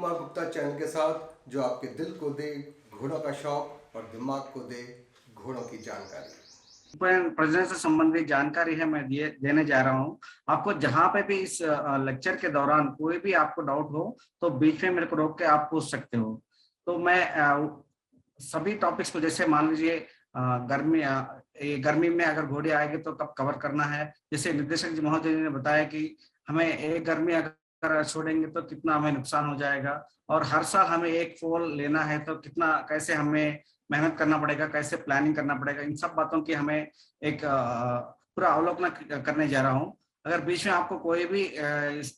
Kumar Gupta channel के साथ, जो आपके दिल को दे घोड़ों का शौक और दिमाग को दे घोड़ों की जानकारी। प्रजनन से संबंधित जानकारी है मैं देने जा रहा हूँ आपको। जहाँ पे भी इस लेक्चर के दौरान कोई भी आपको डाउट हो तो बीच में मेरे को रोक के आप पूछ सकते हो। तो मैं सभी टॉपिक्स को, जैसे मान लीजिए गर्मी में अगर घोड़े आएंगे तो कब कवर करना है, जैसे निर्देशक जी महोदय ने बताया कि हमें एक गर्मी अगर छोड़ेंगे तो कितना हमें नुकसान हो जाएगा, और हर साल हमें एक फॉल लेना है तो कितना, कैसे हमें मेहनत करना पड़ेगा, कैसे प्लानिंग करना पड़ेगा, इन सब बातों की हमें एक पूरा अवलोकन करने जा रहा हूँ। अगर बीच में आपको कोई भी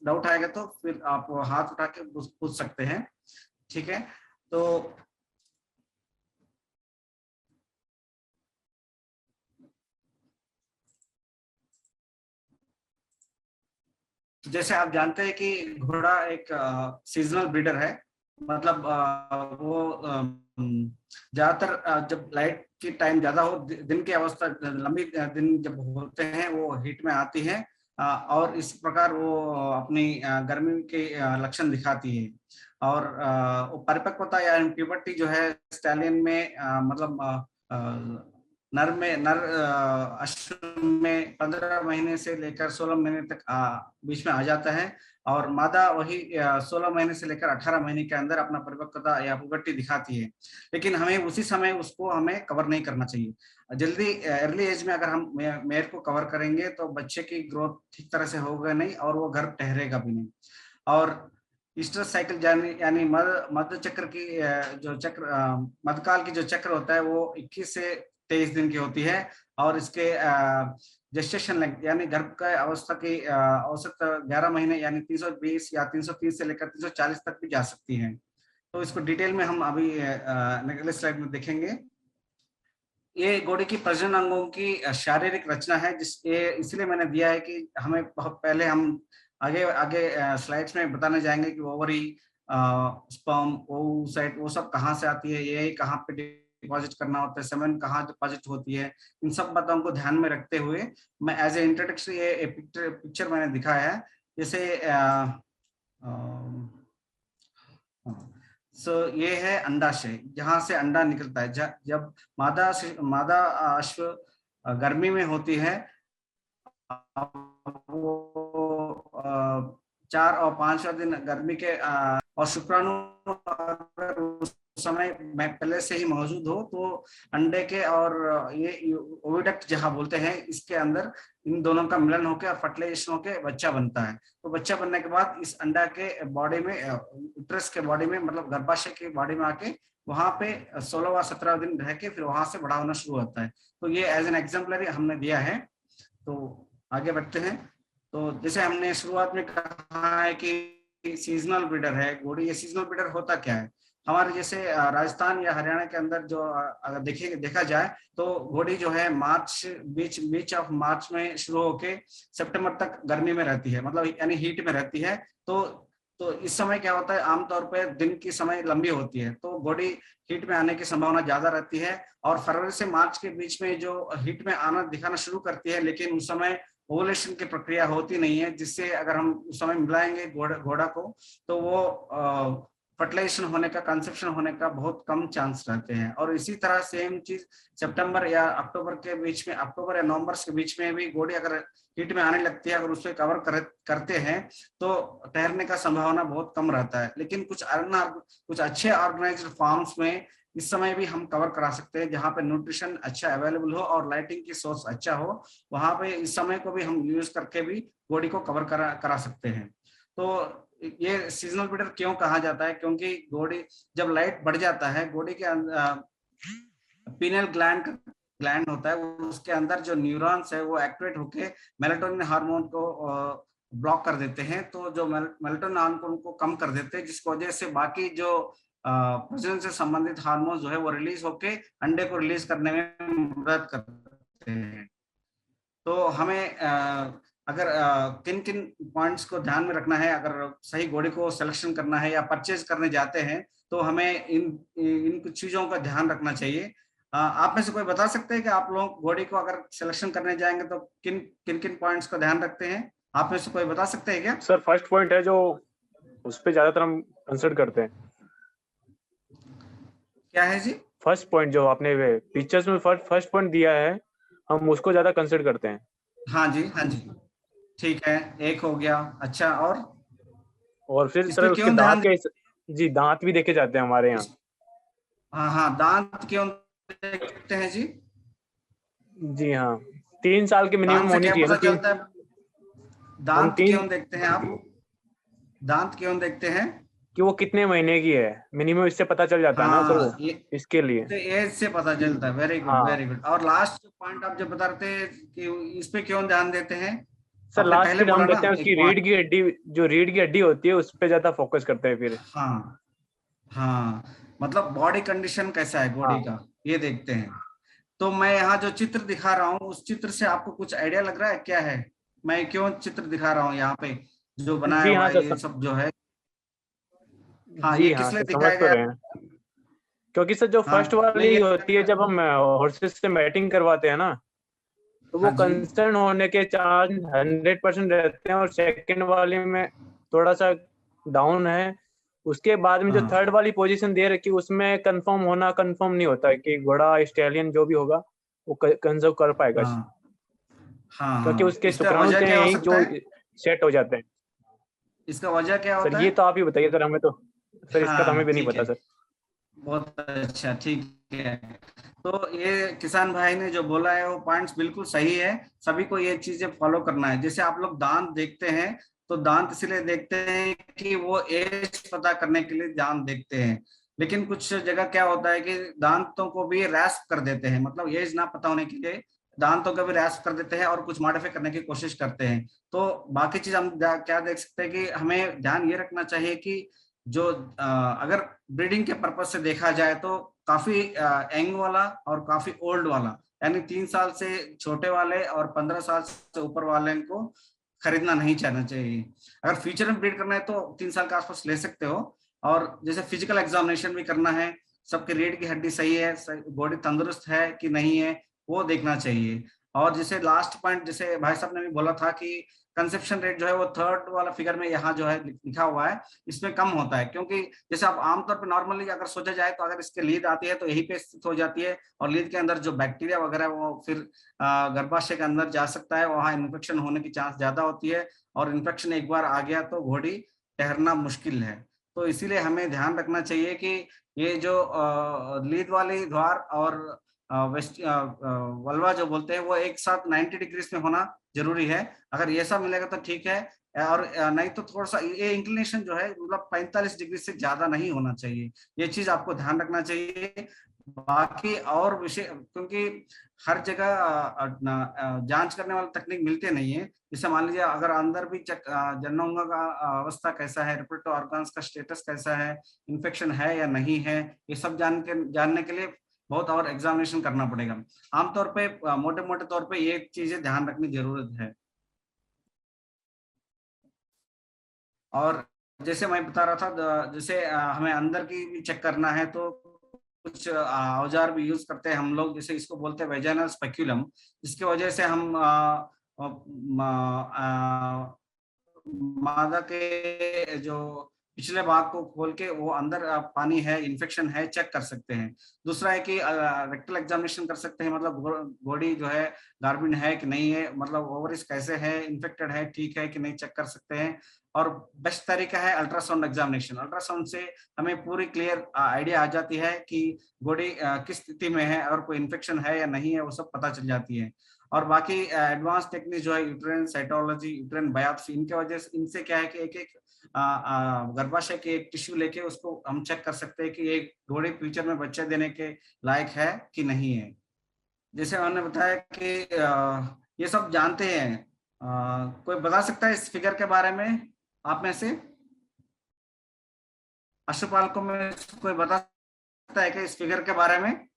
डाउट आएगा तो फिर आप हाथ उठा के पूछ सकते हैं, ठीक है। तो जैसे आप जानते हैं कि घोड़ा एक सीजनल ब्रीडर है, मतलब वो ज्यादातर जब लाइट की टाइम ज्यादा हो, दिन की अवस्था लंबी दिन जब होते हैं वो हीट में आती है, और इस प्रकार वो अपनी गर्मी के लक्षण दिखाती है। और वो परिपक्वता या प्यूबर्टी जो है स्टैलियन में मतलब नर अश्व में 15 महीने से लेकर 16 महीने तक बीच में आ जाता है, और मादा वही 16 महीने से लेकर 18 महीने के अंदर अपना परिपक्वता या पुबर्टी दिखाती है। लेकिन हमें उसी समय उसको हमें कवर नहीं करना चाहिए। जल्दी अर्ली एज में अगर हम मेयर को कवर करेंगे तो बच्चे की ग्रोथ ठीक तरह से होगा नहीं और वो घर ठहरेगा भी नहीं। और ईस्टर साइकिल यानी मध्य चक्र की जो चक्र मध्यकाल की जो चक्र होता है वो 21 से 23 दिन की होती है, और इसके जेस्टेशन लेंथ यानी गर्भ का अवस्था की औसत 11 महीने यानी 320 या 330 से लेकर 340 तक भी जा सकती है। तो इसको डिटेल में हम अभी अगले स्लाइड में देखेंगे। ये घोड़े की प्रजनन अंगों की शारीरिक रचना है, इसलिए मैंने दिया है कि हमें बहुत पहले हम आगे आगे स्लाइड्स में बताने जाएंगे कि ओवरी, स्पर्म, ओवसाइट वो सब कहाँ से आती है, ये कहाँ पे डिपॉजिट करना होता है, सेमेन कहाँ डिपॉजिट होती है, इन सब बातों को ध्यान में रखते हुए मैं एज ए इंट्रोडक्शन ये पिक्चर मैंने दिखाया है। जैसे ये है अंडाशय, जहां से अंडा निकलता है। जब मादा अश्व गर्मी में होती है, वो 4 और 5वां दिन गर्मी के और शुक्राणु अगर उस समय में पहले से ही मौजूद हो तो अंडे के और ये ओविडक्ट जहां बोलते हैं, इसके अंदर इन दोनों का मिलन होकर और फर्टिलाइजेशन होकर बच्चा बनता है। तो बच्चा बनने के बाद इस अंडा के बॉडी में, यूट्रस के बॉडी में, मतलब गर्भाशय के बॉडी में आके वहां पे 16 व 17 दिन रह के फिर वहां से बड़ा होना शुरू होता है। तो ये एज एन एग्जाम्पलरी हमने दिया है। तो आगे बढ़ते हैं। तो जैसे हमने शुरुआत में कहा है कि सीजनल ब्रीडर है घोड़ी। ये सीजनल ब्रीडर होता क्या है? हमारे जैसे राजस्थान या हरियाणा के अंदर जो अगर देखा जाए तो घोड़ी जो है मार्च बीच ऑफ मार्च में शुरू होके सितंबर तक गर्मी में रहती है, मतलब यानी हीट में रहती है। तो इस समय क्या होता है, आमतौर पर दिन की समय लंबी होती है तो घोड़ी हीट में आने की संभावना ज्यादा रहती है। और फरवरी से मार्च के बीच में जो हीट में आना दिखाना शुरू करती है, लेकिन उस समय ओवुलेशन की प्रक्रिया होती नहीं है, जिससे अगर हम उस समय मिलाएंगे घोड़ा को तो वो फर्टिलाइजेशन होने का, कंसेप्शन होने का बहुत कम चांस रहते हैं। और इसी तरह सेम चीज सितंबर या अक्टूबर के बीच में, अक्टूबर या नवंबर के बीच में भी घोड़ी अगर हीट में आने लगती है, अगर उसको कवर करते हैं तो ठहरने का संभावना बहुत कम रहता है। लेकिन कुछ अच्छे ऑर्गेनाइज्ड फार्म्स में इस समय भी हम कवर करा सकते हैं, जहाँ पे न्यूट्रिशन अच्छा अवेलेबल हो और लाइटिंग की सोर्स अच्छा हो, वहां पे इस समय को भी हम यूज करके भी बॉडी को कवर करा सकते हैं। तो ये सीजनल ब्रीडर क्यों कहा जाता है? क्योंकि बॉडी जब लाइट बढ़ जाता है, बॉडी के पीनियल ग्लैंड होता है, उसके अंदर जो न्यूरॉन्स है वो एक्टिवेट होके मेलाटोनिन हार्मोन को ब्लॉक कर देते हैं। तो जो मेलाटोनिन हार्मोन को कम कर देते हैं, जिसकी वजह से बाकी जो प्रजनन से संबंधित हार्मोन जो है वो रिलीज होके अंडे को रिलीज करने में मदद करते हैं। तो हमें अगर किन किन पॉइंट्स को ध्यान में रखना है, अगर सही घोड़े को सिलेक्शन करना है या परचेज करने जाते हैं, तो हमें इन कुछ चीजों का ध्यान रखना चाहिए। आप में से कोई बता सकते हैं कि आप लोग घोड़े को अगर सिलेक्शन करने जाएंगे तो किन किन पॉइंट्स का ध्यान रखते हैं? आप में से कोई बता सकते हैं क्या? सर फर्स्ट पॉइंट है जो उस पे ज्यादातर हम कंसिडर करते हैं। क्या है जी? फर्स्ट पॉइंट जो आपने पिक्चर्स में फर्स्ट पॉइंट दिया है, हम उसको ज्यादा कंसिडर करते हैं। हाँ जी, हाँ जी, ठीक है, एक हो गया। अच्छा, और फिर इस सर पे उसके क्यों दांत ध्यान के, जी दांत भी देखे जाते हैं हमारे यहाँ। हाँ हाँ, दांत क्यों देखते हैं जी? जी हाँ, 3 साल के मिनिमम दांत से होनी क्या चाहिए ना। पता चलता है? हम दांत तीन क्यों देखते हैं आप? दांत क्यों देखते हैं? कि वो कितने महीने की है मिनिमम, इससे पता चल जाता है ना सर वो, हाँ, ये इसके लिए। तो एज से पता चलता है। वेरी गुड, हाँ वेरी गुड। और लास्ट पॉइंट आप जब बता रहे थे कि इस पे क्यों ध्यान देते हैं, सर, आपने लास्ट पहले फिर हम बोला ना देखते हैं उसकी एक पॉइंट। रीढ़ की हड्डी, जो रीढ़ की हड्डी होती है उस पे ज्यादा फोकस करते हैं फिर। हाँ हाँ, मतलब बॉडी कंडीशन कैसा है बॉडी हाँ का, ये देखते हैं। तो मैं यहाँ जो चित्र दिखा रहा हूँ, उस चित्र से आपको कुछ आइडिया लग रहा है क्या है? मैं क्यों चित्र दिखा रहा हूँ यहाँ पे, जो बनाया जी हुआ हाँ है सर, ये सब जो है? हाँ, ये जी हाँ किस लिए सर, समझ दिखाया तो गया? रहे हैं। क्योंकि सर जो फर्स्ट हाँ, नहीं वाली ये, होती है, जब हम हॉर्सेस से मैटिंग करवाते हैं ना, तो वो हाँ जी, कंसर्न होने के चांस 100% रहते हैं। और सेकंड वाले में थोड़ा सा डाउन है। उसके बाद में जो हाँ थर्ड वाली पोजीशन दे रखी, उसमें कंफर्म नहीं होता है कि घोड़ा स्टैलियन जो भी होगा वो कंजर्व कर पाएगा, हाँ हाँ क्योंकि हाँ, उसके इसका शुक्राणु वजह होते हैं क्या हो यही सकता जो है? सेट हो जाते हैं। इसका वजह क्या सर होता ये है? तो आप ही बताइए सर, हमें तो, सर इसका तो हमें हाँ भी नहीं ठीक पता है, सर। बहुत अच्छा, ठीक है। तो ये किसान भाई ने जो बोला है वो पॉइंट्स बिल्कुल सही है। सभी को ये चीजें फॉलो करना है। जैसे आप लोग दांत देखते हैं, तो दांत इसलिए देखते हैं कि वो एज पता करने के लिए दांत देखते हैं। लेकिन कुछ जगह क्या होता है कि दांतों को भी रैस्प कर देते हैं, मतलब एज ना पता होने के लिए दांतों को भी रैस्प कर देते हैं और कुछ मॉडिफाई करने की कोशिश करते हैं। तो बाकी चीज हम क्या देख सकते हैं कि हमें ध्यान ये रखना चाहिए कि जो अगर ब्रीडिंग के पर्पज से देखा जाए तो काफी यंग वाला और काफी ओल्ड वाला, यानी 3 साल से छोटे वाले और 15 साल से ऊपर वाले को खरीदना नहीं चाहना चाहिए। अगर फ्यूचर में ब्रीड करना है तो 3 साल के आसपास ले सकते हो। और जैसे फिजिकल एग्जामिनेशन भी करना है, सबके रीढ़ की हड्डी सही है, बॉडी तंदुरुस्त है कि नहीं है, वो देखना चाहिए। और जैसे लास्ट पॉइंट, जैसे भाई साहब ने भी बोला था कि कंसेप्शन रेट जो है वो थर्ड वाला फिगर में यहाँ जो है लिखा हुआ है, इसमें कम होता है। क्योंकि जैसे आप आमतौर पर नॉर्मली अगर सोचा जाए तो अगर इसके लीद आती है तो यहीं पे स्थित हो जाती है, और लीद के अंदर जो बैक्टीरिया वगैरह वो फिर गर्भाशय के अंदर जा सकता है, वहां इन्फेक्शन होने की चांस ज्यादा होती है। और इन्फेक्शन एक बार आ गया तो घोड़ी ठहरना मुश्किल है। तो इसीलिए हमें ध्यान रखना चाहिए कि ये जो लीद वाली द्वार और वेस्ट वल्वा जो बोलते हैं वो एक साथ 90 डिग्रीज में होना जरूरी है। अगर ये सब मिलेगा तो ठीक है। और नहीं तो थोड़ा सा ये इंक्लिनेशन जो है मतलब 45 डिग्री से ज्यादा नहीं होना चाहिए। ये चीज आपको ध्यान रखना चाहिए। बाकी और विषय, क्योंकि हर जगह जांच करने वाले तकनीक मिलते नहीं है। जैसे मान लीजिए अगर अंदर भी जननांगों का अवस्था कैसा है, रिप्रोडक्टिव ऑर्गन्स का स्टेटस कैसा है, इन्फेक्शन है या नहीं है, ये सब जानने के लिए बहुत और एग्जामिनेशन करना पड़ेगा। आमतौर पे मोटे मोटे तौर पे ये चीजें ध्यान रखने की जरूरत है। और जैसे मैं बता रहा था, जैसे हमें अंदर की भी चेक करना है तो कुछ औजार भी यूज करते हैं हम लोग, जैसे इसको बोलते हैं वेजाइनल स्पेक्यूलम, जिसकी वजह से हम मादा के जो पिछले भाग को खोल के वो अंदर पानी है, इन्फेक्शन है, चेक कर सकते हैं। दूसरा है कि रेक्टल एग्जामिनेशन कर सकते हैं, मतलब बॉडी जो है गार्बिन है कि नहीं है, मतलब ओवरिस कैसे है, इन्फेक्टेड है, ठीक है कि नहीं, चेक कर सकते हैं। और बेस्ट तरीका है अल्ट्रासाउंड एग्जामिनेशन। अल्ट्रासाउंड से हमें पूरी क्लियर आइडिया आ जाती है कि बॉडी किस स्थिति में है और कोई इन्फेक्शन है या नहीं है, वो सब पता चल जाती है। और बाकी एडवांस टेक्निक जो है यूट्रेन साइटोलॉजी, यूट्रेन बायोप्सी, इनके वजह से, इनसे क्या है कि एक एक गर्भाशय के एक टिश्यू लेके उसको हम चेक कर सकते हैं कि एक घोड़े फ्यूचर में बच्चे देने के लायक है कि नहीं है। जैसे उन्होंने बताया कि ये सब जानते हैं। कोई बता सकता है इस फिगर के बारे में आप में से? पशुपालकों में कोई बता सकता है कि इस फिगर के बारे में?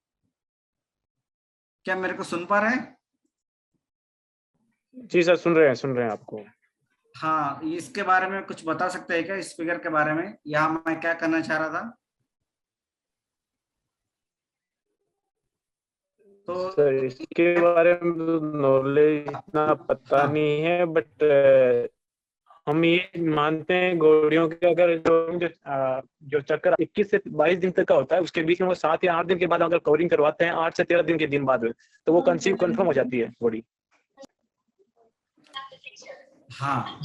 क्या मेरे को सुन पा रहे हैं? जी सर, सुन रहे हैं आपको। हाँ, इसके बारे में कुछ बता सकते हैं क्या, इस फिगर के बारे में? यहाँ मैं क्या करना चाह रहा था तो सर इसके बारे में नॉलेज इतना पता हाँ नहीं है, बट हम ये मानते हैं घोड़ियों के अगर जो चक्कर 21 से 22 दिन तक का होता है, उसके बीच में वो 7 या 8 दिन के बाद अगर कवरिंग करवाते हैं, 8 से 13 दिन के दिन बाद, तो वो कंसीव कंफर्म हो जाती है घोड़ी। हाँ,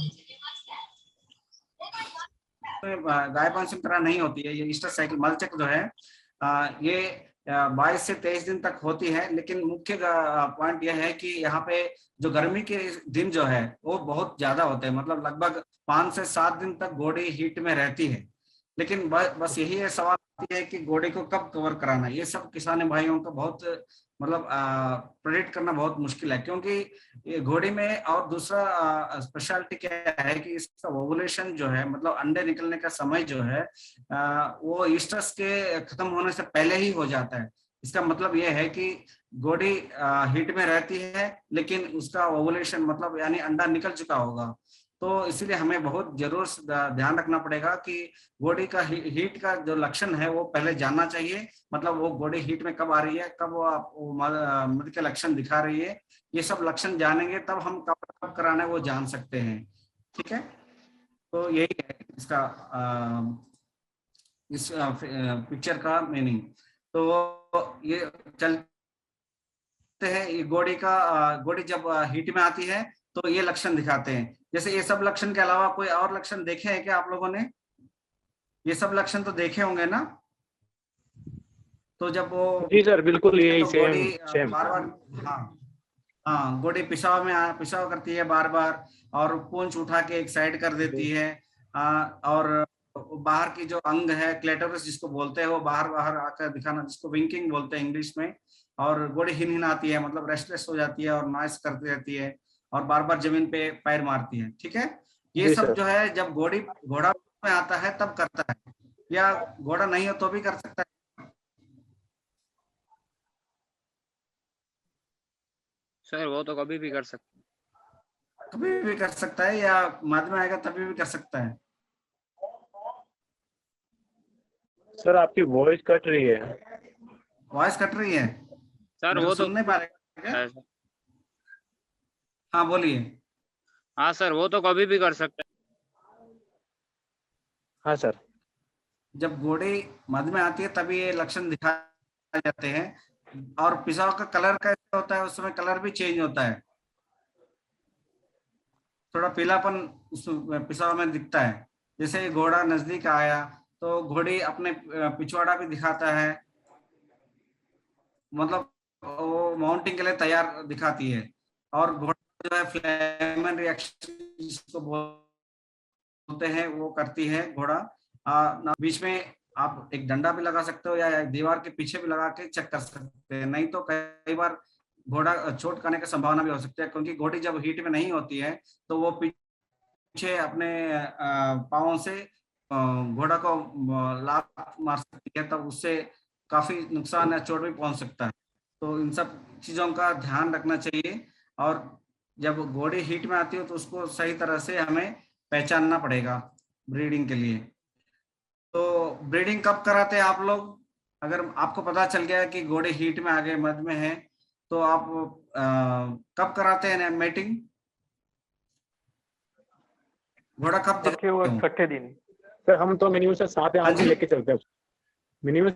गाय पंचम तरह नहीं होती है। ये ईस्टर साइकिल मलचक्र जो है ये 22 से 23 दिन तक होती है, लेकिन मुख्य पॉइंट यह है कि यहाँ पे जो गर्मी के दिन जो है वो बहुत ज्यादा होते हैं, मतलब लगभग 5 से 7 दिन तक घोड़ी हीट में रहती है। लेकिन बस यही है सवाल है कि घोड़ी को कब कवर कराना। ये सब किसान भाइयों का बहुत मतलब प्रेडिक्ट करना बहुत मुश्किल है, क्योंकि ये घोड़ी में और दूसरा स्पेशलिटी क्या है कि इसका ओवुलेशन जो है, मतलब अंडे निकलने का समय जो है वो ईस्टर्स के खत्म होने से पहले ही हो जाता है। इसका मतलब ये है कि घोड़ी हीट में रहती है, लेकिन उसका ओवुलेशन मतलब यानी अंडा निकल चुका होगा। तो इसीलिए हमें बहुत जरूर ध्यान रखना पड़ेगा कि घोड़ी का हीट का जो लक्षण है वो पहले जानना चाहिए। मतलब वो घोड़ी हीट में कब आ रही है, कब वो मृत के लक्षण दिखा रही है, ये सब लक्षण जानेंगे तब हम कब कराना है वो जान सकते हैं। ठीक है, तो यही है इसका इस पिक्चर का मीनिंग। तो ये चलते हैं, ये घोड़ी जब हीट में आती है तो ये लक्षण दिखाते हैं। जैसे ये सब लक्षण के अलावा कोई और लक्षण देखे हैं क्या आप लोगों ने? ये सब लक्षण तो देखे होंगे ना? तो जब वो जी सर, बिल्कुल यही तो घोड़ी सेम। बार बार, हाँ हाँ, घोड़ी पिशाव करती है बार बार, और पूंछ उठा के एक साइड कर देती है। और बाहर की जो अंग है क्लेटोरिस जिसको बोलते हैं, वो बाहर बाहर आकर दिखाना, जिसको विंकिंग बोलते हैं इंग्लिश में। और घोड़ी हिनहिनाती है, मतलब रेस्टलेस हो जाती है और नॉइस करती रहती है, और बार बार जमीन पे पैर मारती है। ठीक है, ये जी सब सर। जो है जब घोड़ा में आता है तब करता है, या घोड़ा नहीं हो तो भी कर सकता है? सर वो तो कभी भी कर सकते। कभी भी कर सकता है, या बाद में आएगा तभी भी कर सकता है? सर आपकी वॉइस कट रही है। वॉइस कट रही है? सर मतलब वो तो सुन नहीं पा रहे क्या? है सर। हाँ बोलिए। हाँ सर, वो तो कभी भी कर सकते हैं। हाँ सर। जब घोड़ी मध में आती है तभी ये लक्षण दिखाए जाते हैं। और पिसाव का कलर कैसा होता है, उस समय कलर भी चेंज होता है, थोड़ा पीलापन उस पिसाव में दिखता है। जैसे ही घोड़ा नजदीक आया तो घोड़ी अपने पिछवाड़ा भी दिखाता है, मतलब वो माउंटिंग के लिए तैयार दिखाती है। और घोड़ा जो है फ्लेमन रिएक्शन जिसको बोलते हैं वो करती है घोड़ा। बीच में आप एक डंडा भी लगा सकते हो, या दीवार के पीछे भी लगा के चेक कर सकते हैं। नहीं तो कई बार घोड़ा चोट खाने की संभावना भी हो सकती है, क्योंकि घोड़ी जब हीट में नहीं होती है तो वो पीछे अपने पाँवों से घोड़ा को लात मार सकती है, तब उससे काफी नुकसान या चोट भी पहुंच सकता है। तो इन सब चीजों का ध्यान रखना चाहिए। और जब घोड़ी हीट में आती है तो उसको सही तरह से हमें पहचानना पड़ेगा ब्रीडिंग के लिए। तो ब्रीडिंग कब कराते हैं आप लोग? अगर आपको पता चल गया कि घोड़े हीट में आ गए, मध में है, तो आप कब कराते हैं मेटिंग? घोड़ा कब चौथे और दिखाते हो? छठे दिन। सर हम तो मिनिमम से 7 या हाँ 8 दिन जी, लेके चलते हैं मिनिमम।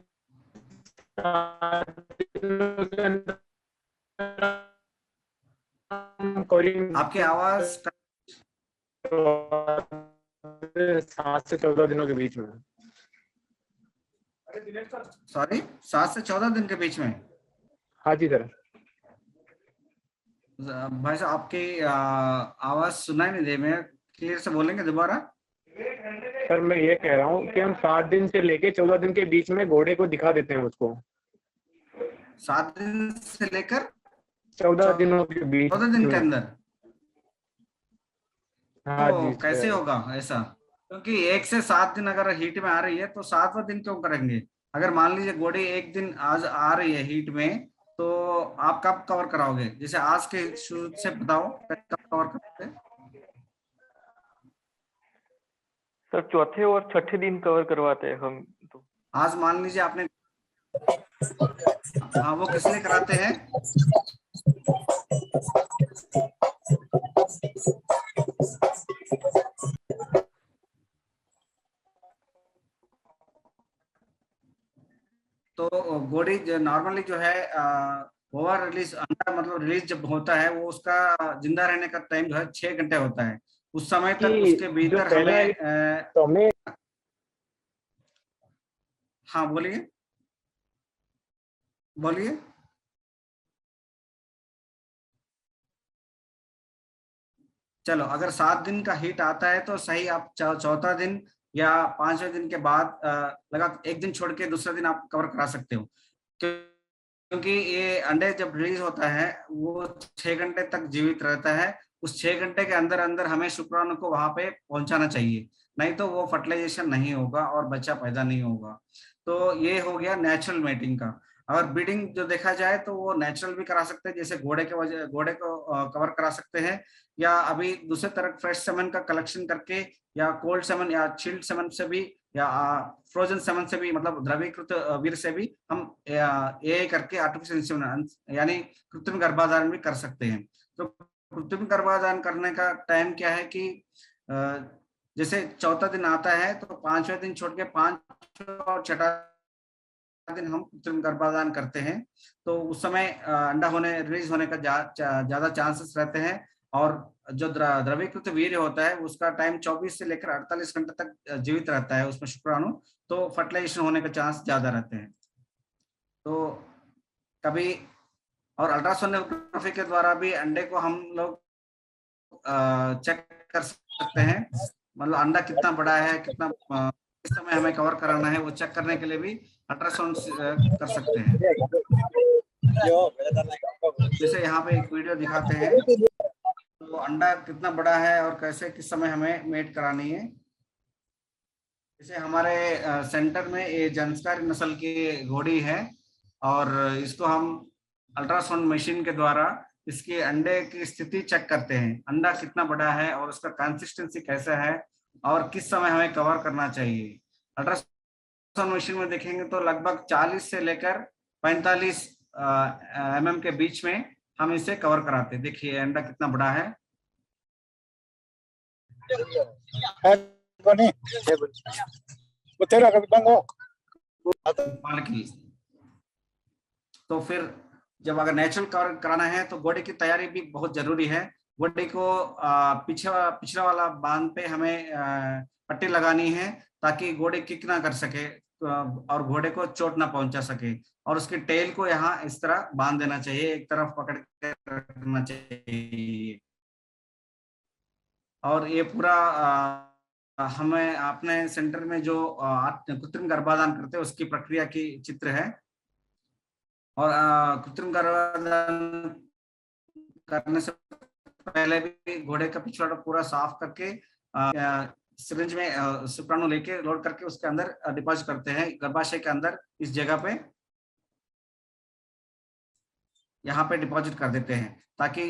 आपकी आवाज 7 से 14 दिनों के बीच में। सॉरी 7 से 14 दिन के बीच में? हाँ जी सर। भाई साहब आपकी आवाज सुनाई नहीं दे, मैं क्लियर से बोलेंगे दोबारा? सर मैं ये कह रहा हूँ कि हम 7 दिन से लेके 14 दिन के बीच में घोड़े को दिखा देते हैं उसको। 7 दिन से लेकर 14 दिनों के बीच 14 दिन के में। अंदर? हाँ तो जी कैसे सर। होगा ऐसा? क्योंकि 1 से 7 दिन अगर हीट में आ रही है तो 7वां दिन क्यों करेंगे? अगर मान लीजिए घोड़ी एक दिन आज आ रही है हीट में, तो आप कब कवर कराओगे? जैसे आज के शुरू से बताओ कब कवर करोगे? सर चौथे और छठे दिन कवर करवाते हैं हम तो। आज मान लीजिए आपने, हाँ वो किस लिए कराते हैं? घोड़ी नॉर्मली जो है ओवर रिलीज अंडा मतलब रिलीज जब होता है वो उसका जिंदा रहने का टाइम जो है 6 घंटे होता है। उस समय तक कि उसके जो भीतर पहला हमें तो हमें हाँ बोलिए बोलिए। चलो अगर 7 दिन का हीट आता है तो सही, आप चौथा दिन या 5वें दिन के बाद लगा एक दिन छोड़ के दूसरा दिन आप कवर करा सकते हो, क्योंकि ये अंडे जब रिलीज होता है वो 6 घंटे तक जीवित रहता है। उस 6 घंटे के अंदर अंदर हमें शुक्राणु को वहां पे पहुंचाना चाहिए, नहीं तो वो फर्टिलाइजेशन नहीं होगा और बच्चा पैदा नहीं होगा। तो ये हो गया नेचुरल मेटिंग का। अगर ब्रीडिंग जो देखा जाए तो वो नेचुरल भी करा सकते हैं, जैसे घोड़े को कवर करा सकते हैं, या अभी दूसरे तरफ फ्रेश सेमन का कलेक्शन करके या कोल्ड सेमन या चिल्ड सेमन से भी या फ्रोजन सेमन से भी मतलब द्रवीकृत वीर से भी हम ए करके आर्टिफिशियल इंसेमिनेशन यानी कृत्रिम गर्भाधान भी कर सकते हैं। तो कृत्रिम गर्भाधान करने का टाइम क्या है कि जैसे चौथा दिन आता है तो 5वें दिन छोड़ के 5 और 6 दिन हम कृत्रिम गर्भाधान करते हैं। तो उस समय अंडा होने रिलीज होने का ज्यादा चांसेस रहते हैं। और जो द्रवीकृत वीर्य होता है उसका टाइम 24 से लेकर 48 घंटे तक जीवित रहता है उसमें शुक्राणु, तो फर्टिलाइजेशन होने का चांस ज्यादा रहते हैं। तो कभी और अल्ट्रासोनोग्राफी के द्वारा भी अंडे को हम लोग चेक कर सकते हैं, मतलब अंडा कितना बड़ा है, कितना किस समय हमें कवर कराना है वो चेक करने के लिए भी अल्ट्रासाउंड कर सकते हैं। जैसे यहाँ पे एक वीडियो दिखाते हैं तो अंडा कितना बड़ा है और कैसे किस समय हमें मेट करानी है। जैसे हमारे सेंटर में ये जंस्कार नस्ल की घोड़ी है और इसको हम अल्ट्रासाउंड मशीन के द्वारा इसके अंडे की स्थिति चेक करते हैं, अंडा कितना बड़ा है और उसका कंसिस्टेंसी कैसा है और किस समय हमें कवर करना चाहिए। अल्ट्रासाउंड मशीन में देखेंगे तो लगभग 40 से लेकर 45 mm के बीच में हम इसे कवर कराते हैं। देखिए अंडा कितना बड़ा है। तो फिर जब अगर नेचुरल कवर कराना है तो घोड़े की तैयारी भी बहुत जरूरी है। घोड़े को पिछला वाला बांध पे हमें पट्टी लगानी है ताकि घोड़े किक ना कर सके और घोड़े को चोट ना पहुंचा सके, और उसके टेल को यहाँ इस तरह बांध देना चाहिए, एक तरफ पकड़ के रखना चाहिए। और ये पूरा हमें अपने सेंटर में जो कृत्रिम गर्भाधान करते हैं उसकी प्रक्रिया की चित्र है। और कृत्रिम गर्भाधान करने से पहले भी घोड़े का पिछवाड़ा पूरा साफ करके सिरिंज में शुक्राणु लेके लोड करके उसके अंदर डिपॉजिट करते हैं गर्भाशय के अंदर, इस जगह पे यहाँ पे डिपॉजिट कर देते हैं ताकि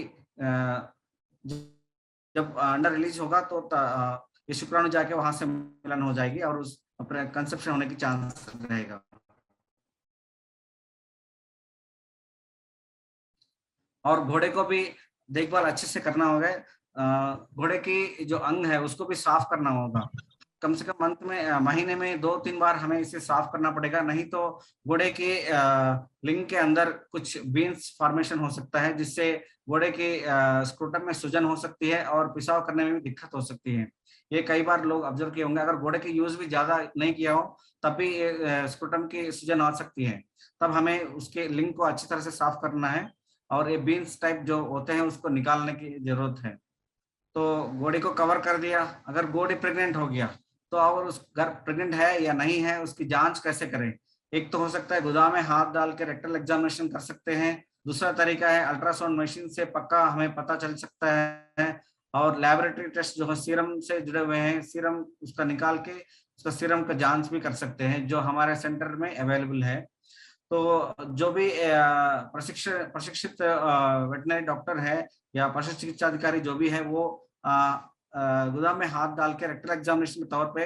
जब अंडा रिलीज होगा तो ये शुक्राणु जाके वहां से मिलन हो जाएगी और उस अपने कंसेप्शन होने की चांस रहेगा। और घोड़े को भी देखभाल अच्छे से करना होगा। घोड़े की जो अंग है उसको भी साफ करना होगा, कम से कम मंथ में महीने में 2-3 बार हमें इसे साफ करना पड़ेगा, नहीं तो घोड़े के लिंग के अंदर कुछ बीन्स फॉर्मेशन हो सकता है जिससे घोड़े के स्क्रोटम में सूजन हो सकती है और पेशाब करने में भी दिक्कत हो सकती है। ये कई बार लोग ऑब्जर्व किए होंगे, अगर घोड़े के यूज भी ज्यादा नहीं किया हो तब भी स्क्रोटम की सूजन आ सकती है, तब हमें उसके लिंग को अच्छी तरह से साफ करना है और ये बीन्स टाइप जो होते हैं उसको निकालने की जरूरत है। तो घोड़ी को कवर कर दिया। अगर घोड़ी प्रेग्नेंट हो गया तो अगर उस घर प्रेग्नेंट है या नहीं है उसकी जांच कैसे करें? एक तो हो सकता है गोदाम में हाथ डाल के रेक्टल एग्जामिनेशन कर सकते हैं, दूसरा तरीका है अल्ट्रासाउंड मशीन से पक्का हमें पता चल सकता है, और लेबोरेटरी टेस्ट जो है सीरम से जुड़े हुए हैं, सीरम उसका निकाल के उसका सीरम का जांच भी कर सकते हैं जो हमारे सेंटर में अवेलेबल है। तो जो भी प्रशिक्षित वेटनरी डॉक्टर है या पशु चिकित्सा अधिकारी जो भी है वो गोदाम में हाथ डाल के रेक्टल एग्जामिनेशन के तौर पे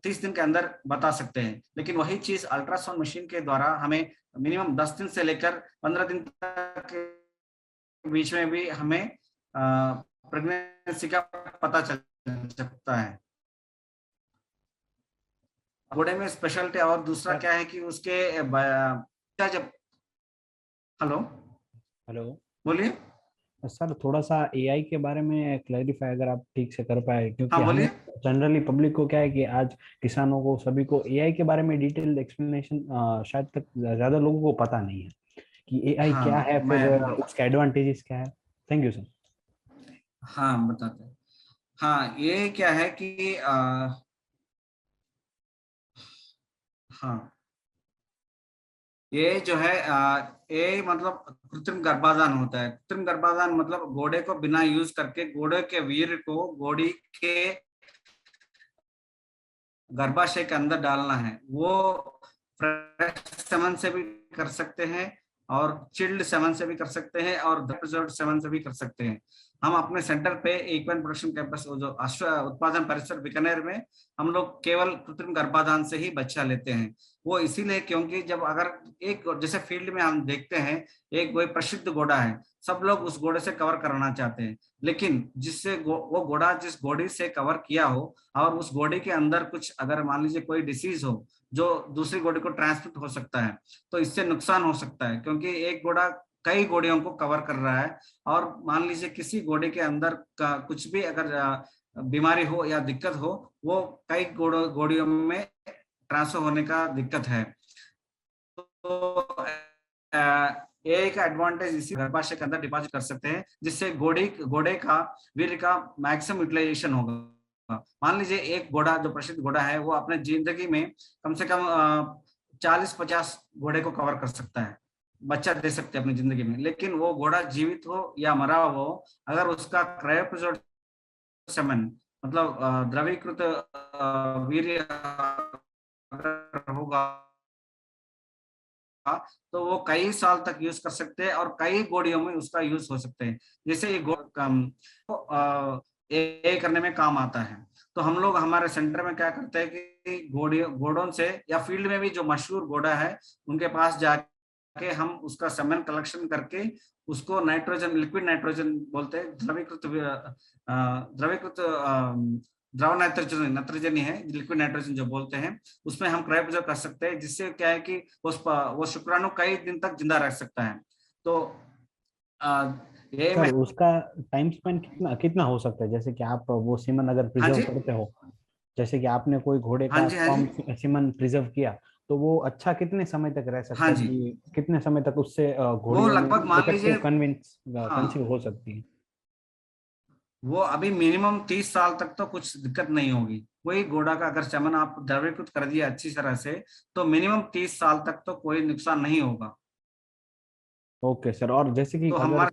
30 दिन के अंदर बता सकते हैं। लेकिन वही चीज अल्ट्रासाउंड मशीन के द्वारा हमें मिनिमम 10 दिन से लेकर 15 दिन तक के बीच में भी हमें प्रेगनेंसी का पता चल सकता है। घोड़े में स्पेशलिटी और दूसरा क्या है कि उसके बच्चा जब, हेलो हेलो बोलिए। सर, थोड़ा सा एआई के बारे में क्लैरिफाई अगर आप ठीक से कर पाए, क्योंकि हाँ हमें बोलिए। जनरली पब्लिक को क्या है कि आज किसानों को सभी को एआई के बारे में डिटेल्ड एक्सप्लेनेशन शायद तक ज्यादा लोगों को पता नहीं है कि एआई क्या हाँ है, फिर मैं बोल, उसके एडवांटेजेस क्या है। Thank you sir. हाँ बताते हैं। हाँ ये क्या है कि हाँ ये जो है ये मतलब कृत्रिम गर्भाधान होता है। कृत्रिम गर्भाधान मतलब घोड़े को बिना यूज करके घोड़े के वीर्य को घोड़ी के गर्भाशय के अंदर डालना है। वो फ्रेश सेवन से भी कर सकते हैं और चिल्ड सेवन से भी कर सकते हैं और प्रिजर्व्ड सेवन से भी कर सकते हैं। हम अपने सेंटर पे इक्विन प्रोडक्शन कैंपस जो अश्व उत्पादन परिसर बीकानेर में हम लोग केवल कृत्रिम गर्भाधान से ही बच्चा लेते हैं। वो इसीलिए क्योंकि जब अगर एक जैसे फील्ड में हम देखते हैं एक कोई प्रसिद्ध घोड़ा है, सब लोग उस घोड़े से कवर कराना चाहते हैं, लेकिन जिससे वो घोड़ा जिस घोड़ी से कवर किया हो और उस घोड़े के अंदर कुछ अगर मान लीजिए कोई डिसीज हो जो दूसरी घोड़े को ट्रांसमिट हो सकता है, तो इससे नुकसान हो सकता है। क्योंकि एक घोड़ा कई घोड़ियों को कवर कर रहा है और मान लीजिए किसी घोड़े के अंदर का कुछ भी अगर बीमारी हो या दिक्कत हो, वो कई घोड़ियों में ट्रांसफर होने का दिक्कत है। तो ये एक एडवांटेज इसी गर्भाशय के अंदर डिपॉजिट कर सकते हैं, जिससे घोड़े का वीर्य का मैक्सिमम यूटिलाइजेशन होगा। मान लीजिए एक घोड़ा जो प्रसिद्ध घोड़ा है वो अपने जिंदगी में कम से कम 40-50 घोड़े को कवर कर सकता है, बच्चा दे सकते हैं अपनी जिंदगी में। लेकिन वो घोड़ा जीवित हो या मरा हो, अगर उसका क्रायोप्रिजर्व्ड सेमन मतलब द्रवीकृत वीर्य होगा तो वो कई साल तक यूज कर सकते हैं और कई घोड़ियों में उसका यूज हो सकते हैं। जैसे ये ये करने में काम आता है। तो हम लोग हमारे सेंटर में क्या करते हैं कि घोड़ों से या फील्ड में भी जो मशहूर घोड़ा है उनके पास जाके हम उसका सेमेन कलेक्शन करके उसको नाइट्रोजन, लिक्विड नाइट्रोजन बोलते हैं, द्रवीकृत द्रव नाइट्रोजन है, लिक्विड नाइट्रोजन जो बोलते हैं, उसमें हम क्रायोप्रिजर्व कर सकते हैं, जिससे क्या है कि वो शुक्राणु कई दिन तक जिंदा रह सकता है। तो ये सर, उसका टाइम स्पेन कितना कितना हो सकता है? जैसे कि आप वो सीमन अगर हाँ प्रिजर्व जी, करते हो, जैसे कि आपने कोई घोड़े हाँ का जी, हाँ जी, सीमन प्रिजर्व किया, तो वो अच्छा कितने समय तक रह सकता हाँ है, जी। कि कितने समय तक उससे वो घोड़ियों में लगभग मान लीजिए, इफेक्टिव कन्विंस कंसीव हाँ हो सकती है? वो अभी मिनिमम 30 साल तक तो कुछ दिक्कत नहीं होगी। कोई घोड़ा का अगर चमन आप द्रवीकृत कर दिया अच्छी तरह से, तो मिनिमम 30 साल तक तो कोई नुकसान नहीं होगा। Okay sir. और जैसे कि तो हमारा,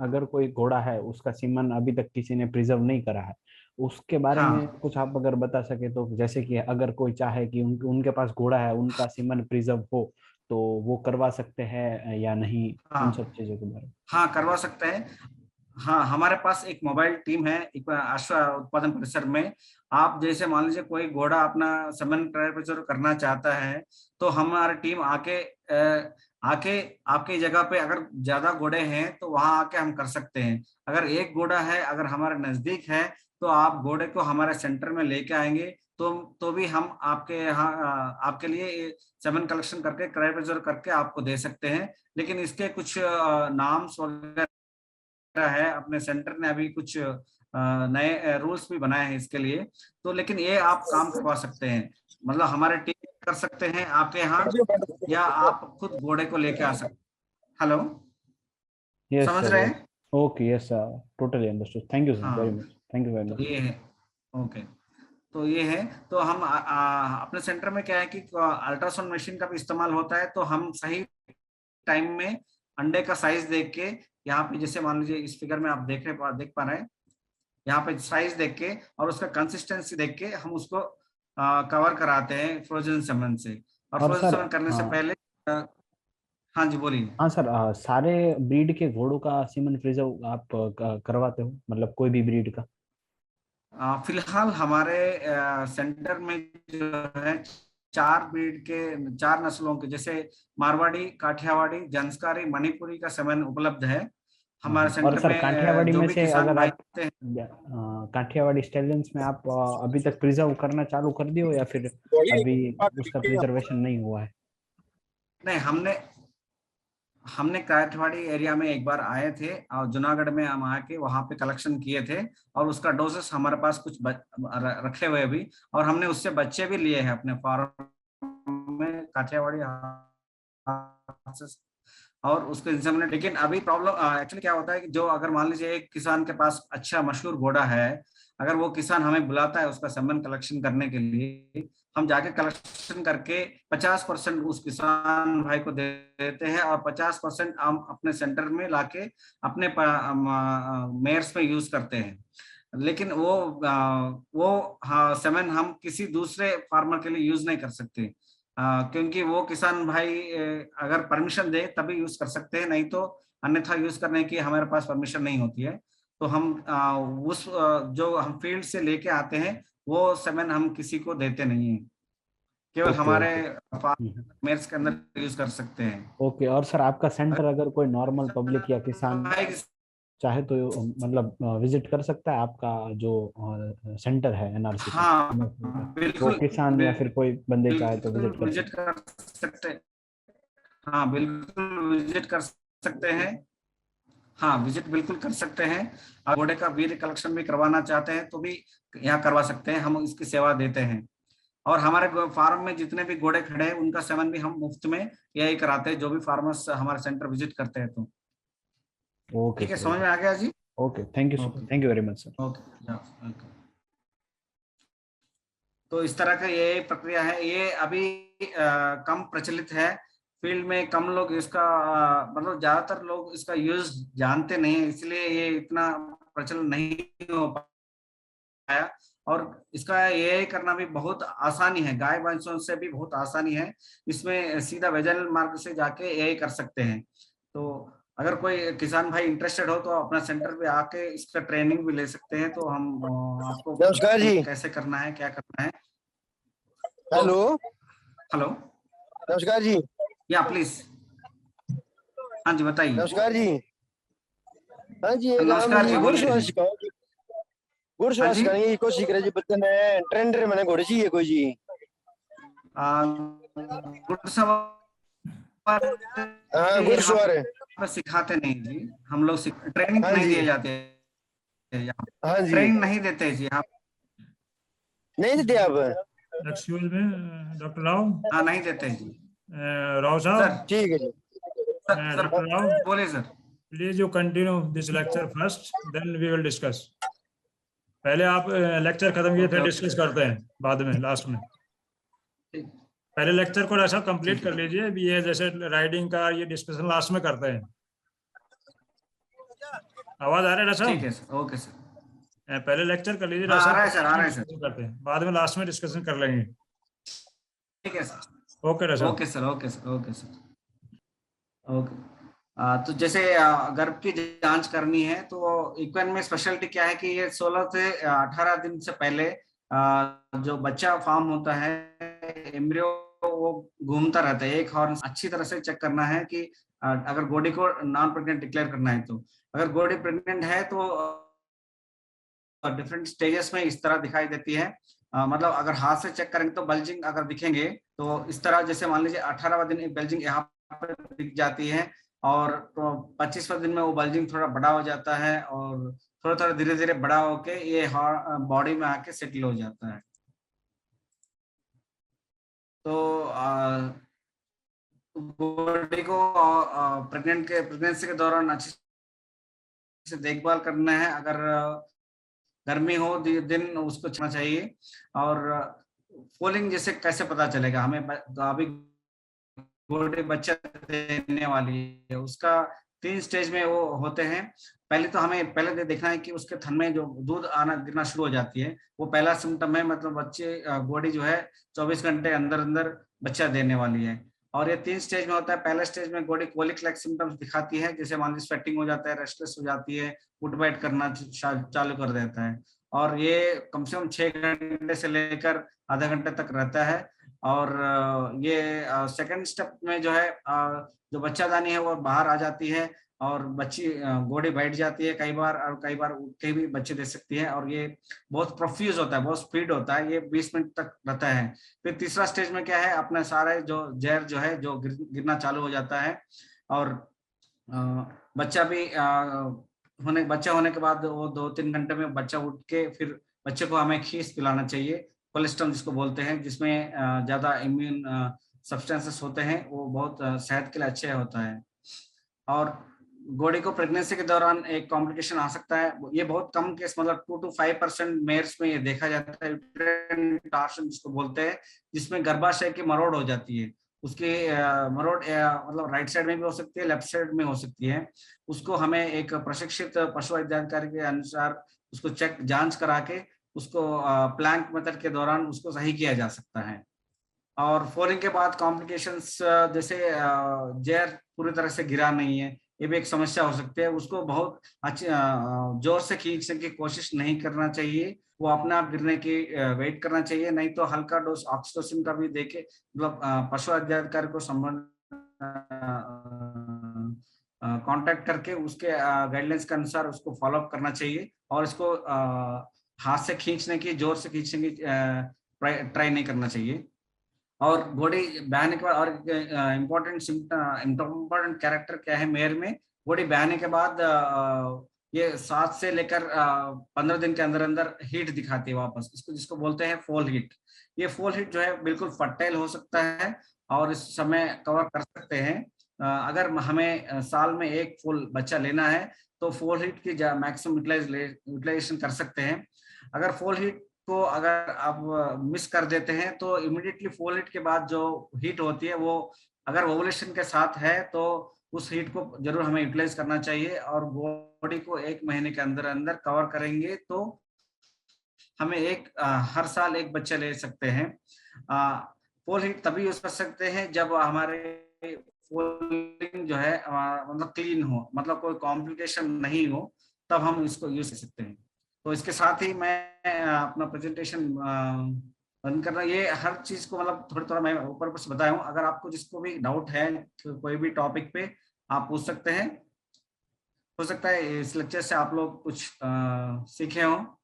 अगर कोई घोड़ा है, उसका सीमन अभी तक किसी ने प्रिजर्व नहीं करा है, उसके बारे में हाँ कुछ आप अगर बता सके तो। जैसे कि अगर कोई चाहे कि उनके पास घोड़ा है, उनका सीमन प्रिजर्व हो, तो वो करवा सकते हैं या नहीं, उन सब हाँ चीजों के बारे में। हाँ करवा सकते हैं। हाँ हमारे पास एक मोबाइल टीम है एक अश्व उत्पादन परिसर में। आप जैसे मान लीजिए कोई घोड़ा अपना समन प्रिजर्व करना चाहता है, तो हमारी टीम आके आपकी जगह पे, अगर ज्यादा घोड़े हैं तो वहां आके हम कर सकते हैं। अगर एक घोड़ा है, अगर हमारे नजदीक है, तो आप घोड़े को हमारे सेंटर में लेके आएंगे तो भी हम आपके यहाँ आपके लिए सेमन कलेक्शन करके क्रायो प्रिजर्व करके आपको दे सकते हैं। लेकिन इसके कुछ नाम्स वगैरह है, अपने सेंटर ने अभी कुछ नए रूल्स भी बनाए हैं इसके लिए। तो लेकिन ये आप काम करवा सकते हैं, मतलब हमारे टीम कर सकते हैं आपके यहाँ, या आप खुद घोड़े को लेके आ सकते। हेलो, यस समझ सर, रहे यस। हैं? Okay, yes sir, totally understood. Thank you sir very हाँ मच। थैंक यू वेरी तो मच। ये है, ओके। तो ये है, तो हम अपने सेंटर में क्या है कि अल्ट्रासाउंड मशीन का भी इस्तेमाल होता है। तो हम सही टाइम में अंडे का साइज देख के, यहाँ पे जैसे मान लीजिए इस फिगर में आप देख पा रहे हैं, यहाँ पे साइज देख के और उसका कंसिस्टेंसी देख के हम उसको कवर कराते हैं फ्रोजन सेमन से। और और फ्रोजन सर, सेमन करने से हाँ पहले हाँ जी बोलिए। हाँ सर, सारे ब्रीड के घोड़ों का सीमन प्रिजर्व आप करवाते हो, मतलब कोई भी ब्रीड का? फिलहाल हमारे सेंटर में जो है 4 ब्रीड के, 4 नस्लों के, जैसे मारवाड़ी, काठियावाड़ी, जंसकारी, मणिपुरी का सेमन उपलब्ध है हाँ हमारे हाँ। और सेंटर सर, में। काठियावाड़ी जो में भी से किसान अगर भाई आप हैं, काठियावाड़ी स्टैलियंस में आप अभी तक प्रिजर्व करना चालू कर दिए हो, या फिर अभी उसका प्रिजर्वेशन नहीं हुआ है? नहीं हमने हमने काठवाड़ी एरिया में एक बार आए थे और जूनागढ़ में हम आके वहां पे कलेक्शन किए थे और उसका डोसेस हमारे पास कुछ रखे हुए भी, और हमने उससे बच्चे भी लिए हैं अपने फार्म में काठियावाड़ी और उसके इनसे हमने। लेकिन अभी प्रॉब्लम एक्चुअली क्या होता है कि जो अगर मान लीजिए एक किसान के पास अच्छा मशहूर घोड़ा है, अगर वो किसान हमें बुलाता है उसका सेमन कलेक्शन करने के लिए, हम जाके कलेक्शन करके 50% उस किसान भाई को दे देते हैं और 50% हम अपने सेंटर में लाके अपने मेयर्स में यूज करते हैं। लेकिन वो हाँ सेमन हम किसी दूसरे फार्मर के लिए यूज नहीं कर सकते, क्योंकि वो किसान भाई अगर परमिशन दे तभी यूज कर सकते हैं, नहीं तो अन्यथा यूज करने की हमारे पास परमिशन नहीं होती है। तो हम जो हम फील्ड से लेके आते हैं वो सेमन हम किसी को देते नहीं है, केवल ओके हमारे ओके मेयर्स के अंदर यूज कर सकते हैं। ओके। और सर आपका सेंटर अगर कोई नॉर्मल पब्लिक या किसान चाहे तो मतलब विजिट कर सकता है आपका जो सेंटर है एनआरसी का, हाँ वो बिल्कुल किसान या फिर कोई बंदे चाहे तो बिल्कुल विजिट कर विजिट सकते कर सकते हैं। हाँ बिल्कुल विजिट कर सकते हैं। हाँ विजिट बिल्कुल कर सकते हैं। और घोड़े का वीर्य कलेक्शन भी करवाना चाहते हैं तो भी यहाँ करवा सकते हैं, हम इसकी सेवा देते हैं। और हमारे फार्म में जितने भी घोड़े खड़े हैं उनका सेवन भी हम मुफ्त में यही कराते हैं, जो भी फार्मर्स हमारे सेंटर विजिट करते हैं। तो हैं। ओके ठीक है, सर। समझ में आ गया जी। Okay thank you okay thank you very much sir. Okay okay. तो इस तरह का ये प्रक्रिया है, ये अभी कम प्रचलित है फील्ड में, कम लोग इसका मतलब ज्यादातर लोग इसका यूज जानते नहीं है, इसलिए ये इतना प्रचलन नहीं हो पाया। और इसका ये करना भी बहुत आसानी है, गाय भैंसों से भी बहुत आसानी है, इसमें सीधा वेजनल मार्ग से जाके ये कर सकते हैं। तो अगर कोई किसान भाई इंटरेस्टेड हो तो अपना सेंटर पे आके इसका ट्रेनिंग भी ले सकते हैं, तो हम आपको नमस्कार जी। कैसे करना है क्या करना है। हेलो हेलो नमस्कार जी। या प्लीज, हाँ जी बताइए। नमस्कार जी। हाँ जी, एक हम नमस्कार जी, ये बोलिए घुड़सवार जी। सिखाओ, हाँ घुड़सवार जी, सिखाने की कोशिश करे जी बच्चे ने, ट्रेंडर मैंने घोड़े चाहिए कोई जी। घुड़सवार हाँ यहाँ घुड़सवार है। पे सिखाते नहीं जी, हम लोग ट्रेनिंग हाँ नहीं जी। दिए जाते हैं यहाँ, हाँ जी। ट्रेनिंग नहीं देते जी यहाँ। नहीं देते आप? एक्सक्यूज में डॉक्टर राव। हाँ नहीं देते जी। राव साहब। सर ठीक है जी। डॉक्टर राव बोलिए sir. Please you continue this lecture first, then we will discuss. पहले आप लेक्चर खत्म किए फिर डिस्कस करते हैं बाद में लास्ट में। पहले लेक्चर को ऐसा कंप्लीट कर लीजिए, ये जैसे राइडिंग का ये डिस्कशन लास्ट में करते हैं। आवाज आ रहा है साहब? ठीक है सर, ओके सर। पहले लेक्चर कर लीजिए, हाँ, आ रहा है सर, आ रहा है सर। करते हैं बाद में लास्ट में डिस्कशन कर लेंगे। ठीक है sir. Okay sir. Okay sir, okay sir, okay sir, okay. तो जैसे गर्भ की जांच करनी है तो इक्वेन में स्पेशलिटी क्या है कि ये 16 से 18 दिन से पहले जो बच्चा फॉर्म होता है, एम्ब्रियो वो घूमता रहता है, एक हॉर्न अच्छी तरह से चेक करना है कि अगर घोड़ी को नॉन प्रेग्नेंट डिक्लेयर करना है तो, अगर घोड़ी प्रेग्नेंट है तो डिफरेंट स्टेजेस में इस तरह दिखाई देती है। मतलब अगर हाथ से चेक करेंगे तो बल्जिंग अगर दिखेंगे तो इस तरह, जैसे मान लीजिए 18वां दिन एक बल्जिंग यहाँ पर दिख जाती है और तो 25वें दिन में वो बल्जिंग थोड़ा बड़ा हो जाता है और थोड़ा थोड़ा धीरे धीरे बड़ा होके ये बॉडी में आके सेटल हो जाता है। तो बॉडी को प्रेगनेंसी के दौरान अच्छी से देखभाल करना है। अगर गर्मी हो दिन उसको छाना चाहिए। और फोलिंग जैसे कैसे पता चलेगा हमें, अभी घोड़े बच्चा देने वाली है, उसका 3 स्टेज में वो होते हैं। पहले तो हमें पहले देखना है कि उसके थन में जो दूध आना गिरना शुरू हो जाती है, वो पहला सिम्टम है, मतलब बच्चे घोड़ी जो है 24 घंटे अंदर अंदर बच्चा देने वाली है। और ये 3 स्टेज में होता है। पहले स्टेज में घोड़ी कोलिक लाइक सिम्टम्स दिखाती है, जैसे मान लीजिए स्वेटिंग हो जाता है, रेस्टलेस हो जाती है, उठ बैठ करना चालू कर देता है। और ये कम से कम 6 घंटे से लेकर आधा घंटे तक रहता है। और ये सेकंड स्टेप में जो है जो बच्चादानी है वो बाहर आ जाती है और बच्ची घोड़ी बैठ जाती है कई बार, और कई बार उठ के भी बच्चे दे सकती है। और ये बहुत प्रोफ्यूज होता है, बहुत स्पीड होता है, ये 20 मिनट तक रहता है। फिर तीसरा स्टेज में क्या है, अपने सारे जो जहर जो है जो गिरना चालू हो जाता है और बच्चा भी बच्चा होने के बाद वो 2-3 घंटे में बच्चा उठ के फिर बच्चे को हमें खीस पिलाना चाहिए, कोलेस्ट्रॉल जिसको बोलते हैं, जिसमें ज्यादा इम्यून सब्सटेंसेस होते हैं, वो बहुत सेहत के लिए अच्छे होता है। और घोड़े को प्रेगनेंसी के दौरान एक कॉम्प्लिकेशन आ सकता है, ये बहुत कम केस, मतलब 2 to 5% मेयर्स में ये देखा जाता है, यूट्राइन टार्शन जिसको बोलते हैं, जिसमें गर्भाशय की मरोड़ हो जाती है। उसके मरोड़ मतलब राइट साइड में भी हो सकती है, लेफ्ट साइड में हो सकती है। उसको हमें एक प्रशिक्षित पशु वैद्याधिकारी के अनुसार उसको जांच करा के उसको प्लैंक मेथड के दौरान उसको सही किया जा सकता है। और फोलिंग के बाद कॉम्प्लिकेशंस जैसे जेर पूरी तरह से गिरा नहीं है, ये भी एक समस्या हो सकती है। उसको बहुत अच्छी जोर से खींचने की कोशिश नहीं करना चाहिए, वो अपने आप गिरने की वेट करना चाहिए, नहीं तो हल्का डोज ऑक्सीटोसिन का भी देके मतलब पशु अधिकारी को संबंध कांटेक्ट करके उसके गाइडलाइंस के अनुसार उसको फॉलो अप करना चाहिए। और इसको हाथ से खींचने की, जोर से खींचने की ट्राई नहीं करना चाहिए। और घोड़ी बहने के बाद और इम्पोर्टेंट कैरेक्टर क्या है मेयर में, घोड़ी बहने के बाद ये 7 से लेकर 15 दिन के अंदर अंदर हीट दिखाती है वापस, इसको जिसको बोलते हैं फोल हीट। ये फोल हीट जो है बिल्कुल फर्टाइल हो सकता है और इस समय कवर कर सकते हैं। अगर हमें साल में एक फुल बच्चा लेना है तो फोल हीट की मैक्सिमम यूटिलाइजेशन कर सकते हैं। अगर फोल हीट को अगर आप मिस कर देते हैं तो इमीडिएटली फोल हीट के बाद जो हीट होती है वो अगर ओवुलेशन के साथ है तो उस हीट को जरूर हमें यूटिलाइज करना चाहिए। और बॉडी को 1 महीने के अंदर अंदर कवर करेंगे तो हमें हर साल एक बच्चा ले सकते हैं। फोल हीट तभी यूज कर सकते हैं जब हमारे फोलिंग जो है मतलब क्लीन हो, मतलब कोई कॉम्प्लिकेशन नहीं हो, तब हम इसको यूज कर सकते हैं। तो इसके साथ ही मैं अपना प्रेजेंटेशन बंद कर रहा हूँ। ये हर चीज को मतलब थोड़ा थोड़ा मैं ऊपर से बताया हूँ। अगर आपको जिसको भी डाउट है कोई भी टॉपिक पे आप पूछ सकते हैं। हो सकता है इस लेक्चर से आप लोग कुछ सीखे हो।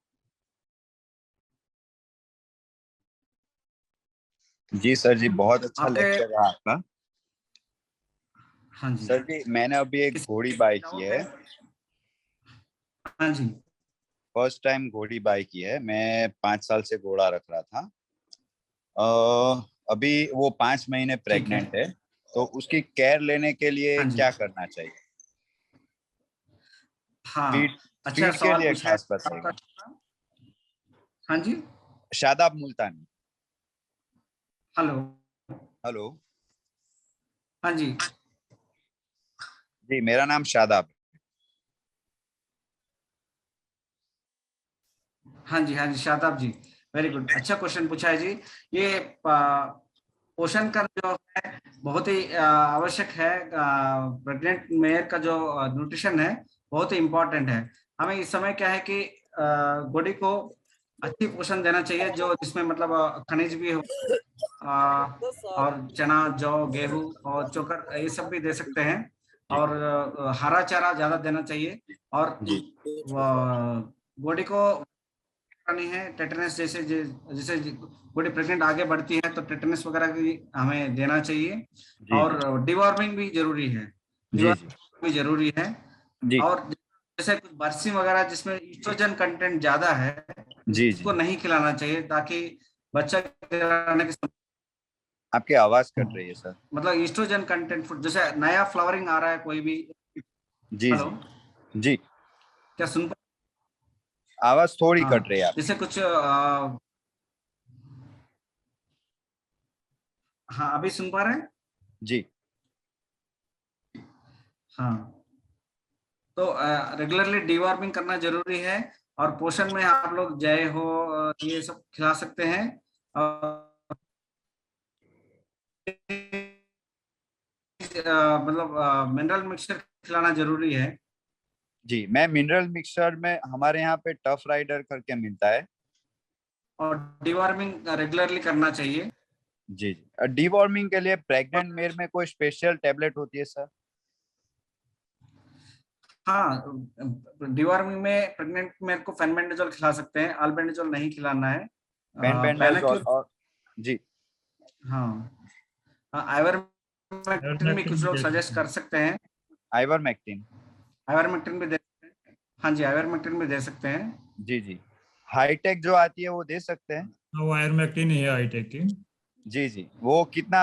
जी सर जी, बहुत अच्छा लेक्चर रहा आपका। हाँ जी सर जी, मैंने अभी एक घोड़ी बाय की है। हाँ जी, फर्स्ट टाइम घोड़ी बाय की है। मैं 5 साल से घोड़ा रख रहा था। अभी वो 5 महीने प्रेग्नेंट है, तो उसकी केयर लेने के लिए हाँ जी, क्या करना चाहिए? हाँ अच्छा फीड के सवाल लिए पूछा खास बताइएगा। हाँ जी, शादाब मुल्तानी। Hello hello. हाँ जी, जी, मेरा नाम शादाब है। हाँ जी, हाँ जी शादाब जी, वेरी गुड, अच्छा क्वेश्चन पूछा है जी। ये पोषण का जो है बहुत ही आवश्यक है। प्रेग्नेंट मेयर का जो न्यूट्रिशन है बहुत ही इम्पोर्टेंट है। हमें इस समय क्या है कि घोड़ी को अच्छी पोषण देना चाहिए जो जिसमें मतलब खनिज भी हो, और चना, जौ, गेहूं और चोकर ये सब भी दे सकते हैं। और हरा चारा ज्यादा देना चाहिए। और घोड़ी को नहीं है टेटनस जैसे जैसे बड़ी प्रेग्नेंट आगे बढ़ती है तो टेटनस वगैरह भी हमें देना चाहिए। और डिवॉर्मिंग भी जरूरी है, डिवॉर्मिंग भी जरूरी है। और जैसे कुछ बर्सिम वगैरह जिसमें ईस्ट्रोजन कंटेंट ज्यादा है उसको नहीं खिलाना चाहिए ताकि बच्चा गिराने के आपकी आवाज कट रही है सर। मतलब ईस्ट्रोजन कंटेंट फूड, जैसे नया फ्लावरिंग आ रहा है कोई भी। जी हेलो जी, क्या सुन आवाज थोड़ी कट रही है। जैसे कुछ हाँ अभी सुन पा रहे हैं? जी हाँ, तो रेगुलरली डीवॉर्मिंग करना जरूरी है। और पोषण में आप लोग जय हो ये सब खिला सकते हैं। मतलब मिनरल मिक्सचर खिलाना जरूरी है। जी, मैं मिनरल मिक्सचर में हमारे यहाँ पे टफ राइडर करके मिलता है। और डीवॉर्मिंग रेगुलरली करना चाहिए। जी, डीवॉर्मिंग के लिए प्रेग्नेंट मेयर में कोई स्पेशल टेबलेट होती है सर? हाँ, डिवॉर्मिंग में प्रेग्नेंट मेयर को फेनबेंडाजोल खिला सकते हैं, अल्बेंडाजोल नहीं खिलाना है। फेनबेंडाजोल और जी हाँ, आइवरमेक्टिन भी कुछ लोग सजेस्ट कर सकते हैं। आइवरमेक्टिन। आइवरमेक्टिन भी दे सकते हैं। हाँ जी, आइवरमेक्टिन भी दे सकते हैं। जी जी। हाईटेक जो आती है वो दे सकते हैं। वो आयरमेक्टिन ही है हाईटेक की। जी जी। वो कितना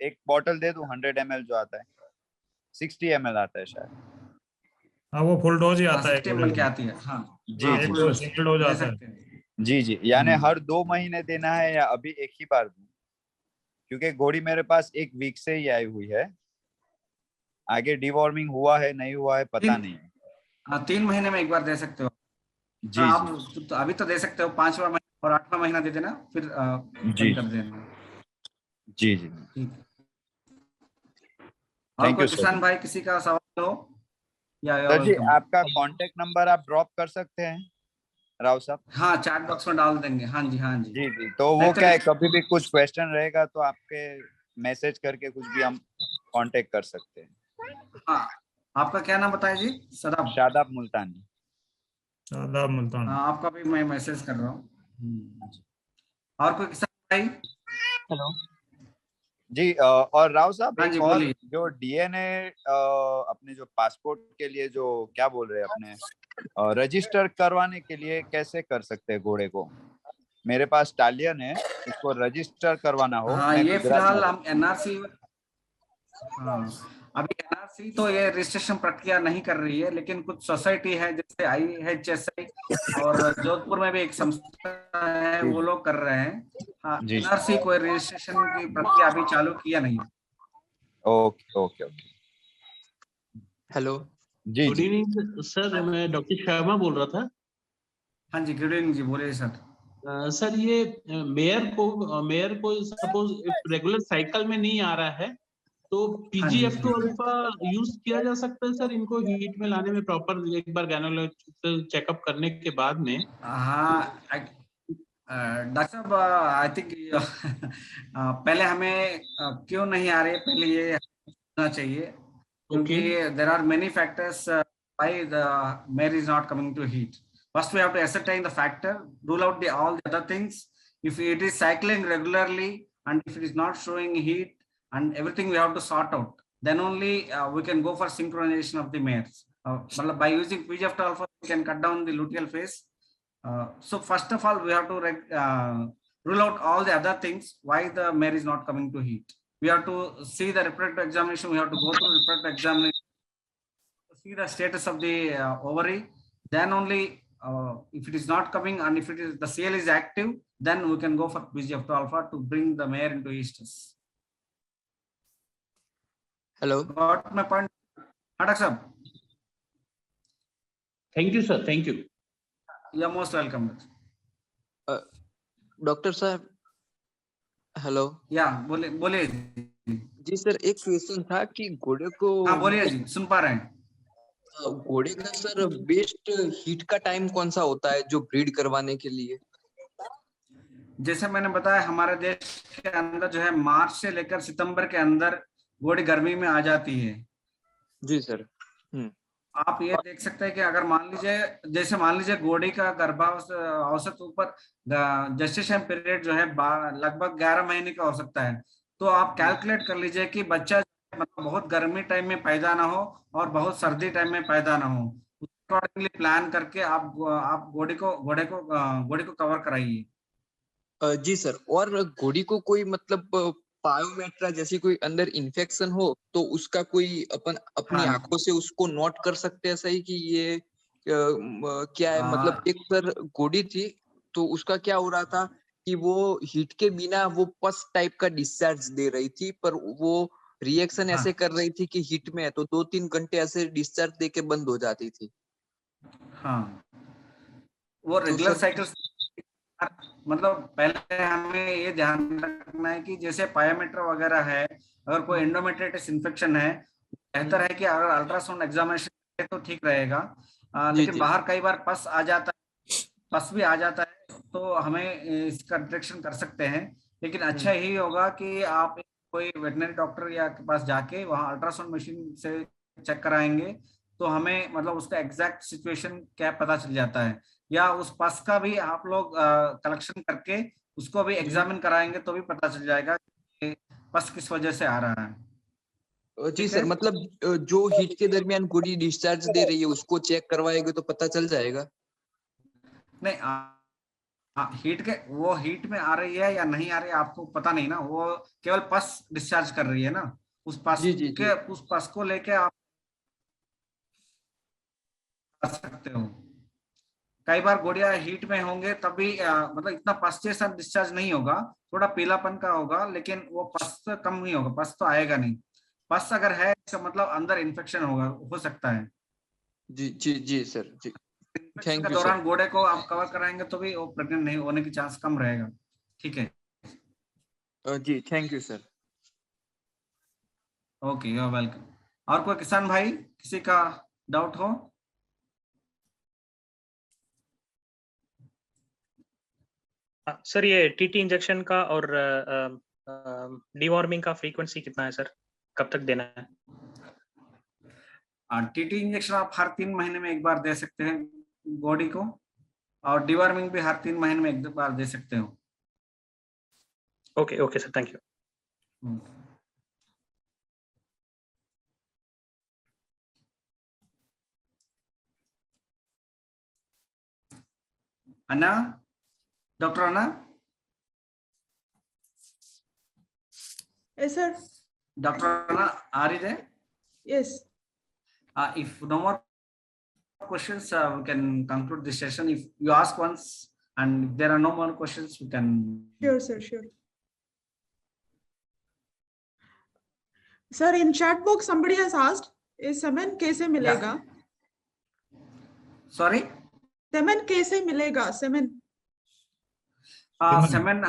एक बॉटल दे दूं? 100 ml जो आता है, 60 ml आता है शायद। हाँ वो फुल डोज ही हाँ, आता है 60 ml की आती है। हाँ जी हाँ, जी। full एक dose सिंगल डोज दे आता है। सकते हैं। जी जी, यानी हर 2 महीने देना है या अभी एक ही बार दूं? क्योंकि घोड़ी मेरे पास 1 वीक से ही आई हुई है, आगे डिवॉर्मिंग हुआ है नहीं हुआ है पता नहीं है। हाँ, 3 महीने में एक बार दे सकते हो। जी आप जी तो अभी तो दे सकते हो, 5वां महीना और 8वां महीना दे देना, फिर जी बंद कर देना। जी जी। ठीक। और थैंक कोई यू सर। किसान भाई किसी का सवाल हो या सर जी, वेलकम। आपका कांटेक्ट नंबर आप ड्रॉप कर सकते हैं राव साहब? हाँ, चैट बॉक्स में डाल देंगे। हाँ जी, हाँ जी। जी जी। तो नहीं वो तो क्या है, कभी भी कुछ क्वेश्चन रहेगा तो आपके मैसेज करके कुछ भी हम कांटेक्ट कर सकते हैं। हाँ, आपका क्या नाम बताया जी? सदाब। शादाब मुल्तानी। शादाब मुल्तान। हाँ, आपका भी मैं मैसेज कर रहा हूँ। और कोई किसान भाई? हेलो। जी और राव साहब हाँ एक जी, और, बोलिए। जो डीएनए अपने जो पासपोर्ट के लिए जो क्या बोल रहे हैं अपने रजिस्टर करवाने के लिए कैसे कर सकते हैं घोड़े को? मेरे पास स्टालियन है, उसको रजिस्टर करवाना हो, हाँ, मैं ये गुजरात में फिलहाल हम रहता एनआरसी, हाँ अभी एनआरसी तो ये रजिस्ट्रेशन प्रक्रिया नहीं कर रही है, लेकिन कुछ सोसाइटी है जैसे IHSI और जोधपुर में भी एक संस्था है, हूँ। वो लोग कर रहे हैं। हाँ, जी जी। एनआरसी कोई रजिस्ट्रेशन की प्रक्रिया अभी चालू किया नहीं है। Okay okay okay. हेलो, जी गुड जी। इवनिंग सर, मैं डॉक्टर शर्मा बोल रहा था। हाँ जी, गुड इवनिंग जी, बोलिए सर। सर ये मेयर को सपोज रेगुलर साइकिल में नहीं आ रहा है तो हाँ जी, PGF2 अल्फा यूज किया जा सकता है सर इनको हीट में लाने में, प्रॉपर एक बार गैनोलॉजिकल चेकअप करने के बाद में? हाँ डॉक्टर साहब, आई थिंक पहले हमें क्यों नहीं आ रही है, पहले ये होना चाहिए, ओके। क्योंकि there are many factors why the mare is not coming to heat. First, we have to ascertain the factor, rule out all the other things. If it is cycling regularly and if it is not showing heat and everything, we have to sort out. Then only we can go for synchronization of the mares. By using PGF alpha, we can cut down the luteal phase. So first of all, we have to rule out all the other things why the mare is not coming to heat. We have to see the reproductive examination. We have to go through reproductive examination, see the status of the ovary. Then only if it is not coming and if it is the CL is active, then we can go for PGF2 alpha to bring the mare into estrus. Hello, Got my point? Dr. Saab, thank you sir, thank you. you're most welcome. Doctor साहब, hello. Yeah, बोलिए जी sir, एक question था कि घोड़े को, हाँ बोलिए जी, सुन पा रहे हैं। घोड़े का सर बेस्ट हीट का टाइम कौन सा होता है जो ब्रीड करवाने के लिए? जैसे मैंने बताया, हमारे देश के अंदर जो है मार्च से लेकर सितंबर के अंदर घोड़ी गर्मी में आ जाती है। जी सर। आप ये देख सकते हैं कि अगर मान लीजिए घोड़ी का गर्भावस्था औसत ऊपर जेस्टेशन पीरियड जो है लगभग 11 महीने का हो सकता है, तो आप कैलकुलेट कर लीजिए कि बच्चा मतलब बहुत गर्मी टाइम में पैदा ना हो और बहुत सर्दी टाइम में पैदा ना हो। अकॉर्डिंगली प्लान करके आप घोड़ी को कवर कराइए। जी सर, और घोड़ी को कोई मतलब पायोमेट्रा जैसी कोई अंदर इन्फेक्शन हो तो उसका कोई अपन अपनी हाँ। आंखों से उसको नोट कर सकते हैं सही कि ये क्या है? मतलब एक सर घोड़ी थी तो उसका क्या हो रहा था कि वो हीट के बिना वो पस टाइप का डिस्चार्ज दे रही थी, पर वो रिएक्शन ऐसे कर रही थी कि हीट में है तो 2-3 घंटे ऐसे डिस्चार्ज दे के बंद हो जाती थी। हाँ, वो रेगुलर साइकिल, मतलब पहले हमें ये ध्यान रखना है कि जैसे पायोमेट्रा वगैरह है, अगर कोई एंडोमेट्रिटिस इन्फेक्शन है, बेहतर है कि अगर अल्ट्रासाउंड एग्जामिनेशन है तो ठीक रहेगा। लेकिन बाहर कई बार पस भी आ जाता है तो हमें इसका डिटेक्शन कर सकते हैं। लेकिन अच्छा ही होगा कि आप कोई वेटनरी डॉक्टर या के पास जाके वहाँ अल्ट्रासाउंड मशीन से चेक कराएंगे तो हमें मतलब उसका एग्जैक्ट सिचुएशन क्या पता चल जाता है, या उस पस का भी आप लोग कलेक्शन करके उसको भी एग्जामिन कराएंगे तो भी पता चल जाएगा कि पस किस वजह से आ रहा है। जी सर, मतलब जो हीट के दरमियान गोली डिस्चार्ज दे रही है उसको चेक करवाएंगे तो पता चल जाएगा। नहीं, हीट के वो हीट में आ रही है या नहीं आ रही है आपको पता नहीं ना, वो केवल पस डिस्चार्ज कर रही है ना, उस पस जी जी जी। उस पस को लेके आप कर सकते हो। कई बार गोलियां हीट में होंगे तभी मतलब इतना पस जैसा डिस्चार्ज नहीं होगा, थोड़ा पीलापन का होगा, लेकिन वो पस कम नहीं होगा, पस तो आएगा नहीं। पस अगर है इसका मतलब अंदर इन्फेक्शन होगा, हो सकता है। जी जी जी सर जी, इन्फेक्शन थैंक के यू सर। दौरान गोड़े को आप कवर कराएंगे तो भी वो प्रेग्नेंट नहीं होने की चांस कम रहेगा। ठीक है, जी thank you sir. Okay, you are welcome. और कोई किसान भाई किसी का डाउट हो? सर ये टीटी इंजेक्शन का और डीवॉर्मिंग का फ्रीक्वेंसी कितना है सर, कब तक देना है? टीटी इंजेक्शन आप हर 3 महीने में एक बार दे सकते हैं बॉडी को, और डिवर्मिंग भी हर 3 महीने में एक बार दे सकते हो। Okay okay sir, thank you. Anna, doctor Anna? Yes, sir. Dr. Anna, are you there? Yes. If no more questions, we can conclude this session. If you ask once and if there are no more questions, we can. Sure, sir. Sure. Sir, in chat box, somebody has asked, "Is semen कैसे मिलेगा?" Sorry? Semen कैसे मिलेगा? Semen. Semen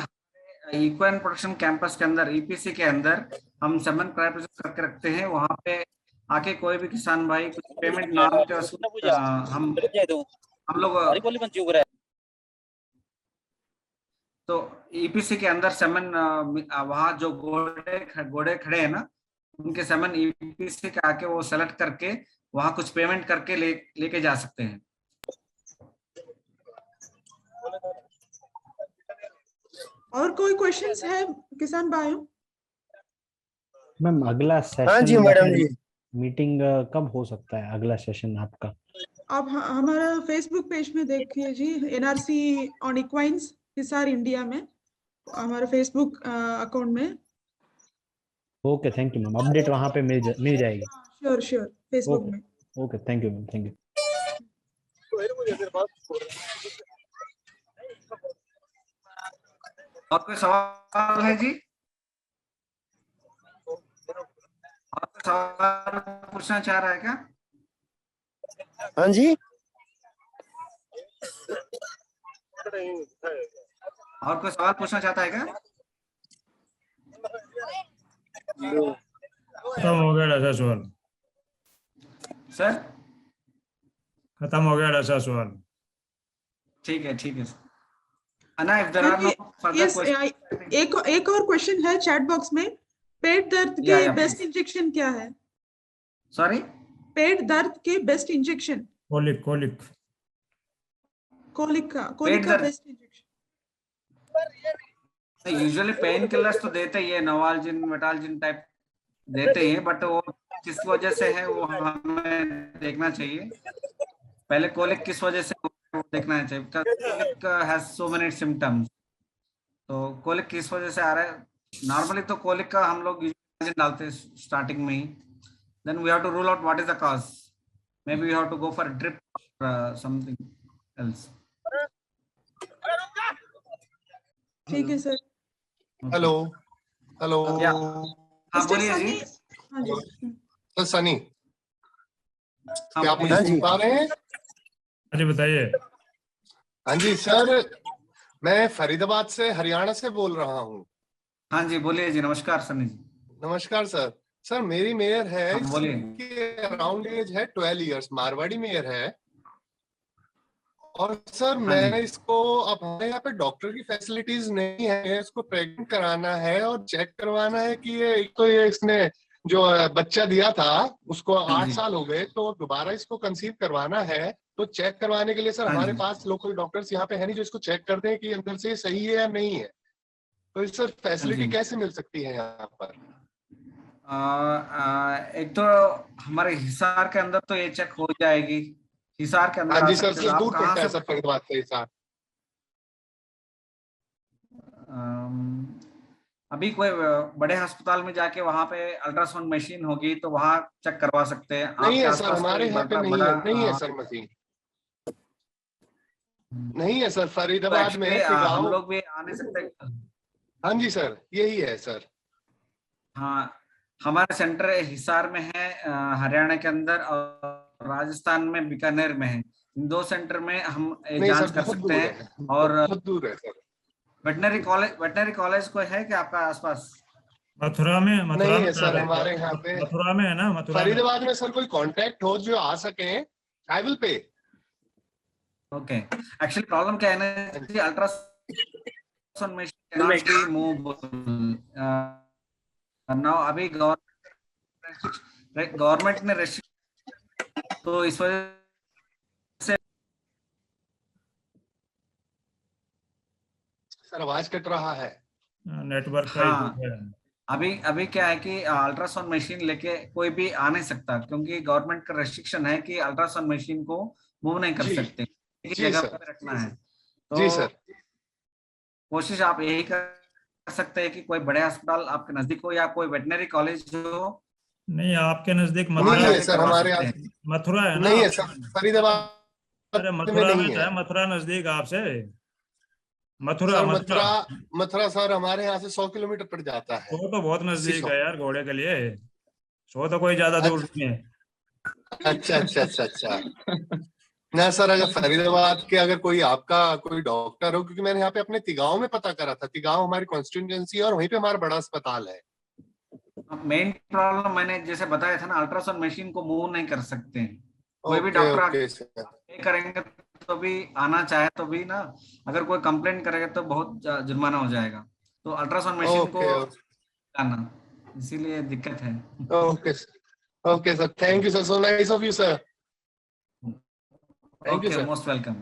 equine production campus के अंदर, EPC के अंदर हम semen क्रायोप्रोसेस करके रखते हैं। वहां पे आके कोई भी किसान भाई कुछ पेमेंट ना के हम लोग तो ईपीसी के अंदर सेमेन वहां जो घोड़े खड़े हैं ना, उनके सेमेन ईपीसी के आके वो सेलेक्ट करके वहां कुछ पेमेंट करके लेके जा सकते हैं। और कोई क्वेश्चंस है किसान भाइयों? मैम अगला सेशन, हाँ जी मैडम जी, मीटिंग कब हो सकता है अगला सेशन आपका? आप हमारा फेसबुक पेज में देखिए जी, एनआरसी ऑन इक्वाइंस हिसार इंडिया में, हमारे फेसबुक अकाउंट में। Okay, thank you ma'am, update वहां पे मिल जाएगी। श्योर श्योर, फेसबुक में। Okay, thank you ma'am, thank you. और कोई सवाल है जी? और कोई सवाल पूछना चाह रहा है क्या? हाँ जी, और कोई सवाल पूछना चाहता है क्या? खत्म हो गया ऐसा सवाल, सर खत्म हो गया ऐसा सवाल। ठीक है, ठीक है। अन्ना, if there are no further Yes, questions, एक और क्वेश्चन है चैट बॉक्स में, पेट दर्द के बेस्ट इंजेक्शन क्या है? सॉरी? पेट दर्द के बेस्ट इंजेक्शन? कोलिक का दर्द best injection? Usually pain killers तो देते ही है, नोवाल्जिन मेटाल्जिन टाइप देते ही है, बट वो किस वजह से है वो हमें देखना चाहिए। पहले कोलिक किस वजह से देखना चाहिए। Colic has so many symptoms, तो कोलिक किस वजह से आ रहा है। नॉर्मली तो कोलिक का हम लोग डालते हैं स्टार्टिंग में ही, then we have to rule out what is the cause, may be we have to go for drip और समथिंग एल्स। ठीक है सर। हेलो हेलो, हाँ बोलिए जी। हाँ जी सर सनी, क्या आप मुझे सुन पा रहे हैं? अरे बताइए। हाँ जी सर, मैं फरीदाबाद से, हरियाणा से बोल रहा हूँ। हाँ जी बोलिए जी। नमस्कार सनी जी। नमस्कार सर। सर मेरी मेयर है, बोलिए। अराउंड एज है 12 इयर्स, मारवाड़ी मेयर है। और सर मैं इसको, अब हमारे यहाँ पे डॉक्टर की फैसिलिटीज नहीं है, इसको प्रेग्नेंट कराना है और चेक करवाना है कि ये, एक तो ये इसने जो बच्चा दिया था उसको 8 साल हो गए, तो दोबारा इसको कंसीव करवाना है। तो चेक करवाने के लिए सर हमारे पास लोकल डॉक्टर्स यहाँ पे है नहीं जो इसको चेक करते हैं कि अंदर से सही है या नहीं है। तो इस सर फैसिलिटी कैसे मिल सकती है यहाँ पर? एक तो हमारे हिसार के अंदर तो ये चेक हो जाएगी, हिसार के अंदर हाँ आ जी सर, सकते हो। आप दूर कहाँ पड़ता है से सर फरीदाबाद से हिसार। अभी कोई बड़े अस्पताल में जाके वहां पे अल्ट्रासाउंड मशीन होगी तो वहां चेक करवा सकते हैं। नहीं आपके है सर, आसपास हमारे कोई यहाँ पे नहीं बड़ा है, नहीं है सर मशीन, नहीं है सर, तो फरीदाबाद में है, एक्चुअली हम तिगांव। लोग भी आ नहीं सकते। हाँ जी सर, यही है सर। हाँ, हमारा सेंटर हिसार में है, हरियाणा के अंदर, और राजस्थान में बीकानेर में है। इन 2 सेंटर में हम नहीं जांच सर, कर बहुत सकते दूर हैं। है, और बहुत दूर है सर। वेटनरी कॉलेज कोई है क्या आपका आसपास? मथुरा में नहीं है क्या सर है? हमारे यहाँ पे। मथुरा में है ना, मथुरा में। फरीदाबाद में सर कोई कांटेक्ट हो जो आ सके, I will pay. Okay, actually problem क्या है ना कि ultrasound machine cannot be movable। Now अभी गवर्नमेंट ने रेस्ट्रिक्ट, तो इस वजह से सर आवाज कट रहा है। नेटवर्क का इशू हाँ, है। अभी क्या है कि अल्ट्रासाउंड मशीन लेके कोई भी आ नहीं सकता, क्योंकि गवर्नमेंट का रेस्ट्रिक्शन है कि अल्ट्रासाउंड मशीन को मूव नहीं कर जी सकते, एक जी जगह सर, पे रखना है। जी तो सर। कोशिश आप यही कर सकते हैं कि कोई बड़े अस्पताल आपके नजदीक हो या कोई वेटनरी कॉलेज हो, नहीं, आपके नजदीक वहां नहीं मथुरा है जाके सर करवा हमारे सकते यहाँ, हैं। मथुरा है ना नहीं है आपके सर, में? फरीदाबाद अरे में मथुरा में नहीं तो है है, मथुरा नजदीक आपसे। मथुरा सर। मथुरा मथुरा, मथुरा सर हमारे यहाँ से 100 किलोमीटर पड़ जाता है, तो बहुत 80 नजदीक 100। है यार घोड़े के लिए। सो तो कोई ज्यादा दूर नहीं है। अच्छा अच्छा अच्छा अच्छा। ना सर, अगर फरीदाबाद के अगर कोई आपका कोई डॉक्टर हो, क्योंकि मैंने यहाँ पे अपने तिगांव में पता करा था, तिगांव हमारी कॉन्स्टिट्यूएंसी है और वहीं पे हमारा बड़ा अस्पताल है। मेन प्रॉब्लम मैंने जैसे बताया था ना, अल्ट्रासाउंड मशीन को मूव नहीं कर सकते हैं। कोई भी ओके डॉक्टर ओके सर। ये करेंगे तो भी, आना चाहे तो भी ना, अगर कोई कंप्लेंट करेगा तो बहुत जुर्माना हो जाएगा। तो अल्ट्रासाउंड मशीन को ओके आना, इसीलिए दिक्कत है। Okay okay sir, thank you sir, so nice of you sir, thank you okay, sir. Most welcome.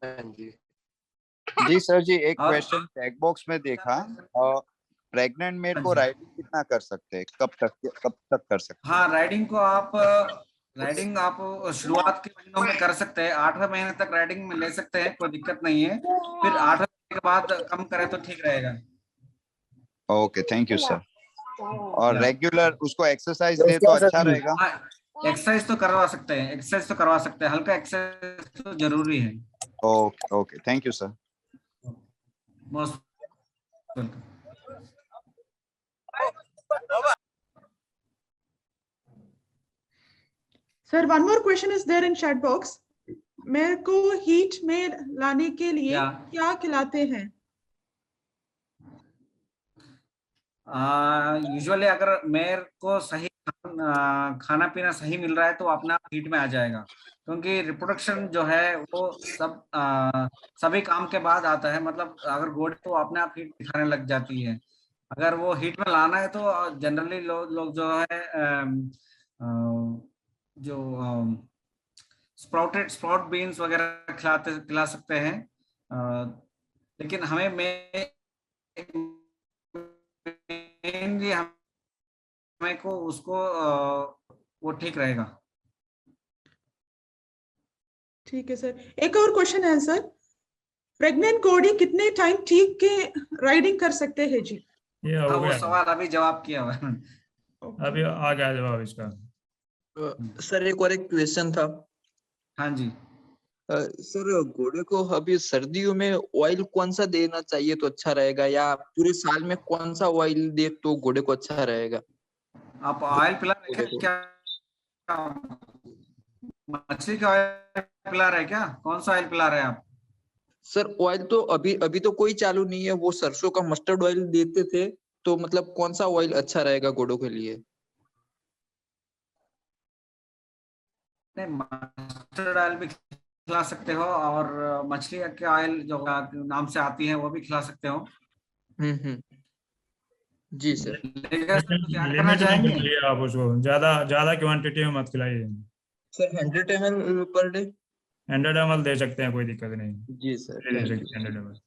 हाँ जी। जी सर जी, एक और क्वेश्चन चेक बॉक्स में देखा, प्रेग्नेंट मेल को जी। राइडिंग कितना कर सकते हैं, कब तक कर सकते हैं? हाँ, राइडिंग आप शुरुआत के महीनों में कर सकते हैं, 8वें महीने तक राइडिंग में ले सकते हैं, कोई दिक्कत नहीं है। फिर 8वें महीने के बाद कम करें तो ठीक रहेगा। Okay, thank you sir. और या रेगुलर उसको एक्सरसाइज दे तो अच्छा रहेगा? एक्सरसाइज तो करवा सकते हैं, एक्सरसाइज तो करवा सकते हैं, हल्का एक्सरसाइज तो जरूरी है। Okay okay, thank you sir. Most welcome. Sir, one more question is there in chat box. मेरे को हीट में लाने के लिए या क्या खिलाते हैं? यूजुअली अगर मेरे को सही खाना पीना सही मिल रहा है तो अपने आप हीट में आ जाएगा, क्योंकि रिप्रोडक्शन जो है वो सभी काम के बाद आता है। मतलब अगर घोड़े तो अपने आप हीट दिखाने लग जाती है। अगर वो हीट में लाना है तो जनरली लोग जो है जो स्प्राउट बीन्स वगैरह खिला सकते हैं। लेकिन हमें मेनली हमें को उसको वो ठीक रहेगा। ठीक है सर, एक और क्वेश्चन है सर, प्रेग्नेंट घोड़ी कितने टाइम ठीक के राइडिंग कर सकते हैं जी? ये हाँ, हो वो गया, सवाल अभी जवाब किया हुआ है। अभी आ गया जवाब इसका। सर एक और एक क्वेश्चन था। हाँ जी। सर घोड़े को अभी सर्दियों में ऑयल कौन सा देना चाहिए तो अच्छा रहेगा, या पूरे साल में कौन सा ऑयल दे तो घोड़े को अच्छा रहेगा? आप ऑयल पिला रहे हैं क्या? मछली का ऑयल पिला रहे हैं क्या? कौन सा ऑयल पिला रहे हैं आप? सर ऑयल तो अभी तो कोई चालू नहीं है, वो सरसों का मस्टर्ड ऑयल देते थे, तो मतलब कौन सा ऑयल अच्छा रहेगा घोड़ों के लिए? नहीं, मस्टर्ड ऑयल भी खिला सकते हो, और मछली के ऑयल जो नाम से आती है वो भी खिला सकते हो। जी सर। क्या करना लिमिट में चाहेंगे? खिलाइए आप उसको, ज्यादा ज्यादा क्वांटिटी में मत खिलाइए। Sir 100 ml per day? 100 ml दे सकते हैं, कोई दिक्कत नहीं। जी सर, दे थैंक सकते हैं 100 ml।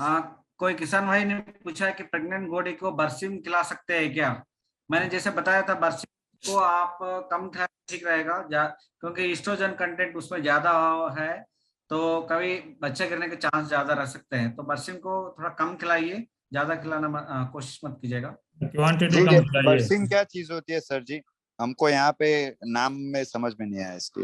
हाँ, कोई किसान भाई ने पूछा है कि प्रेग्नेंट घोड़ी को बरसिम खिला सकते हैं क्या। मैंने जैसे बताया था, बरसिम को आप कम खाए ठीक रहेगा, क्योंकि ईस्ट्रोजन कंटेंट उसमें ज्यादा है, तो कभी बच्चे गिरने के चांस ज्यादा रह सकते हैं। तो बरसिम को थोड़ा कम खिलाइए, ज्यादा खिलाना कोशिश मत कीजिएगा। क्वांटिटी जी कम खिलाइए। बरसिम क्या चीज होती है सर जी? हमको यहाँ पे नाम में समझ में नहीं आया इसके।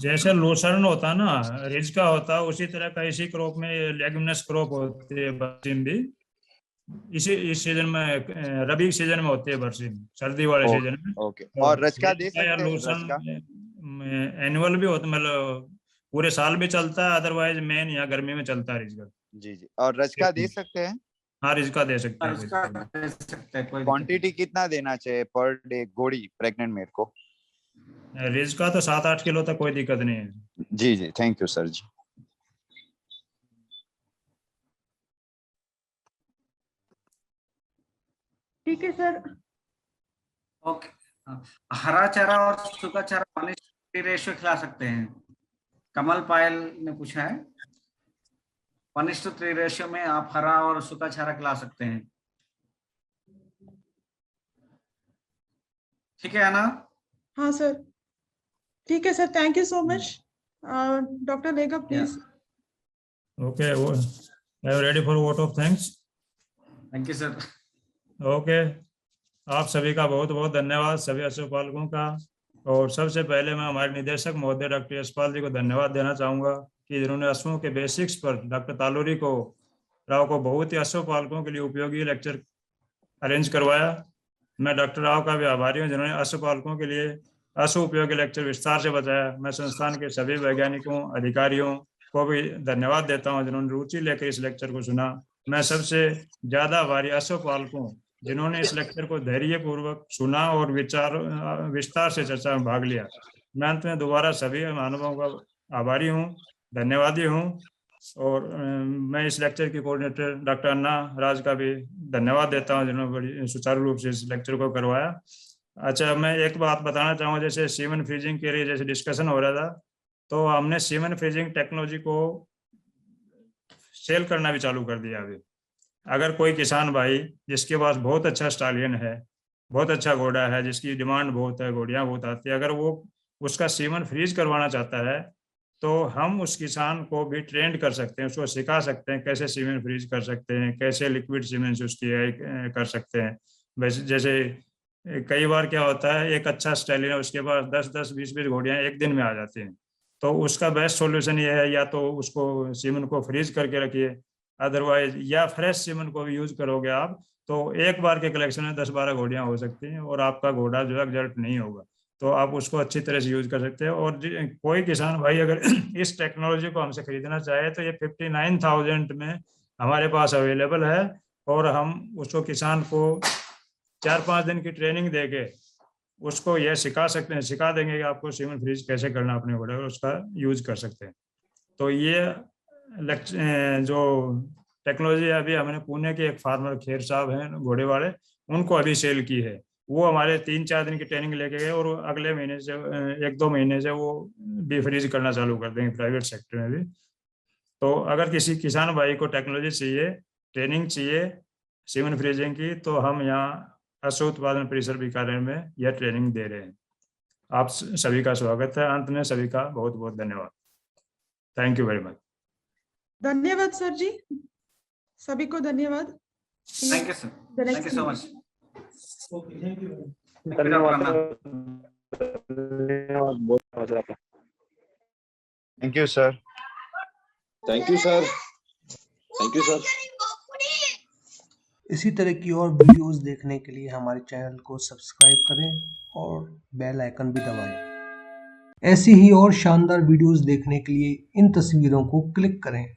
जैसे लूसर्न होता है ना, रिज का होता है, उसी तरह का इसी क्रॉप में लेग्यूमिनस क्रॉप होती है बरसिम भी। इस सीजन में, रबी सीजन में होती है बरसिम, सर्दी वाले सीजन में। ओके, और रचका दे रिज का या सकते हैं? लूसर्न रचका एनुअल भी होता, मतलब पूरे साल भी चलता है, अदरवाइज मेन या गर्मी में चलता है रिज का। जी जी, और रचका दे सकते हैं? हाँ, रिज का दे सकते हैं। इसका दे सकते हैं, कोई क्वांटिटी कितना देना चाहिए पर डे घोड़ी प्रेग्नेंट मेल को? रिज का तो 7-8 किलो तक कोई दिक्कत नहीं है। जी जी, थैंक यू सर जी। ठीक है सर। ओके। हरा चारा और सूखा चारा 1:3 रेशियो खिला सकते हैं। कमल पायल ने पूछा है, 1:3 रेशियो में आप हरा और सूखा चारा खिला सकते हैं। ठीक है अना? हाँ सर, ठीक है sir, thank you so much. Doctor लेगा please. Okay, I am ready for vote of thanks. Thank you sir. Okay, आप सभी का बहुत बहुत धन्यवाद, सभी पशुपालकों का। और सबसे पहले मैं हमारे निदेशक महोदय डॉक्टर यशपाल जी को धन्यवाद देना चाहूँगा कि जिन्होंने अश्वों के बेसिक्स पर डॉक्टर तालूरी को राव को बहुत ही अश्वपालकों के लिए उपयोगी लेक्चर अरेंज करवाया। मैं डॉक्टर राव का भी आभारी हूँ जिन्होंने अश्वपालकों के लिए अश्व उपयोगी लेक्चर विस्तार से बताया। मैं संस्थान के सभी वैज्ञानिकों, अधिकारियों को भी धन्यवाद देता हूँ जिन्होंने रुचि लेकर इस लेक्चर को सुना। मैं सबसे ज्यादा आभारी अश्वपालकों जिन्होंने इस लेक्चर को धैर्यपूर्वक सुना और विस्तार से चर्चा में भाग लिया। मैं अंत में दोबारा सभी महानुभावों का आभारी हूँ, धन्यवादी हूँ। और मैं इस लेक्चर की कोऑर्डिनेटर डॉक्टर अन्ना राज का भी धन्यवाद देता हूँ जिन्होंने बड़ी सुचारू रूप से इस लेक्चर को करवाया। अच्छा, मैं एक बात बताना चाहूँगा, जैसे सीमन फ्रीजिंग के लिए जैसे डिस्कशन हो रहा था, तो हमने सीमन फ्रीजिंग टेक्नोलॉजी को सेल करना भी चालू कर दिया अभी। अगर कोई किसान भाई जिसके पास बहुत अच्छा स्टालियन है, बहुत अच्छा घोड़ा है, जिसकी डिमांड बहुत है, घोड़ियाँ बहुत आती है, अगर वो उसका सीमन फ्रीज करवाना चाहता है तो हम उस किसान को भी ट्रेंड कर सकते हैं, उसको सिखा सकते हैं कैसे सीमेंट फ्रीज कर सकते हैं, कैसे लिक्विड सीमेंट उसकी कर सकते हैं। वैसे जैसे कई बार क्या होता है, एक अच्छा स्टाइलिन है, उसके पास 10-10, 20-20 घोड़ियाँ एक दिन में आ जाती हैं, तो उसका बेस्ट सॉल्यूशन ये है या तो उसको सीमेंट को फ्रीज करके रखिए, अदरवाइज या फ्रेश सीमेंट को भी यूज करोगे आप तो एक बार के कलेक्शन में 10-12 घोड़ियाँ हो सकती हैं और आपका घोड़ा जो है एग्जॉस्ट नहीं होगा। तो आप उसको अच्छी तरह से यूज कर सकते हैं। और कोई किसान भाई अगर इस टेक्नोलॉजी को हमसे खरीदना चाहे तो ये 59,000 में हमारे पास अवेलेबल है और हम उसको किसान को 4-5 दिन की ट्रेनिंग देके उसको यह सिखा सकते हैं, सिखा देंगे कि आपको सीमेंट फ्रीज कैसे करना अपने घोड़े और उसका यूज कर सकते हैं। तो ये जो टेक्नोलॉजी अभी हमने पुणे के एक फार्मर खेर साहब हैं घोड़े वाले, उनको अभी सेल की है। वो हमारे 3-4 दिन की ट्रेनिंग लेके गए और अगले महीने से 1-2 महीने से वो भी फ्रीज करना चालू कर देंगे प्राइवेट सेक्टर में भी। तो अगर किसी किसान भाई को टेक्नोलॉजी चाहिए, ट्रेनिंग चाहिए सीमेंट फ्रीजिंग की, तो हम यहाँ अश्व उत्पादन परिसर बीकानेर में यह ट्रेनिंग दे रहे हैं। आप सभी का स्वागत है। अंत में सभी का बहुत बहुत धन्यवाद। Thank you very much. धन्यवाद सर जी, सभी को धन्यवाद। Thank you sir, thank you so much. Thank you sir. Thank you sir. Thank you sir. इसी तरह की और वीडियोस देखने के लिए हमारे चैनल को सब्सक्राइब करें और बेल आइकन भी दबाएं। ऐसी ही और शानदार वीडियोस देखने के लिए इन तस्वीरों को क्लिक करें।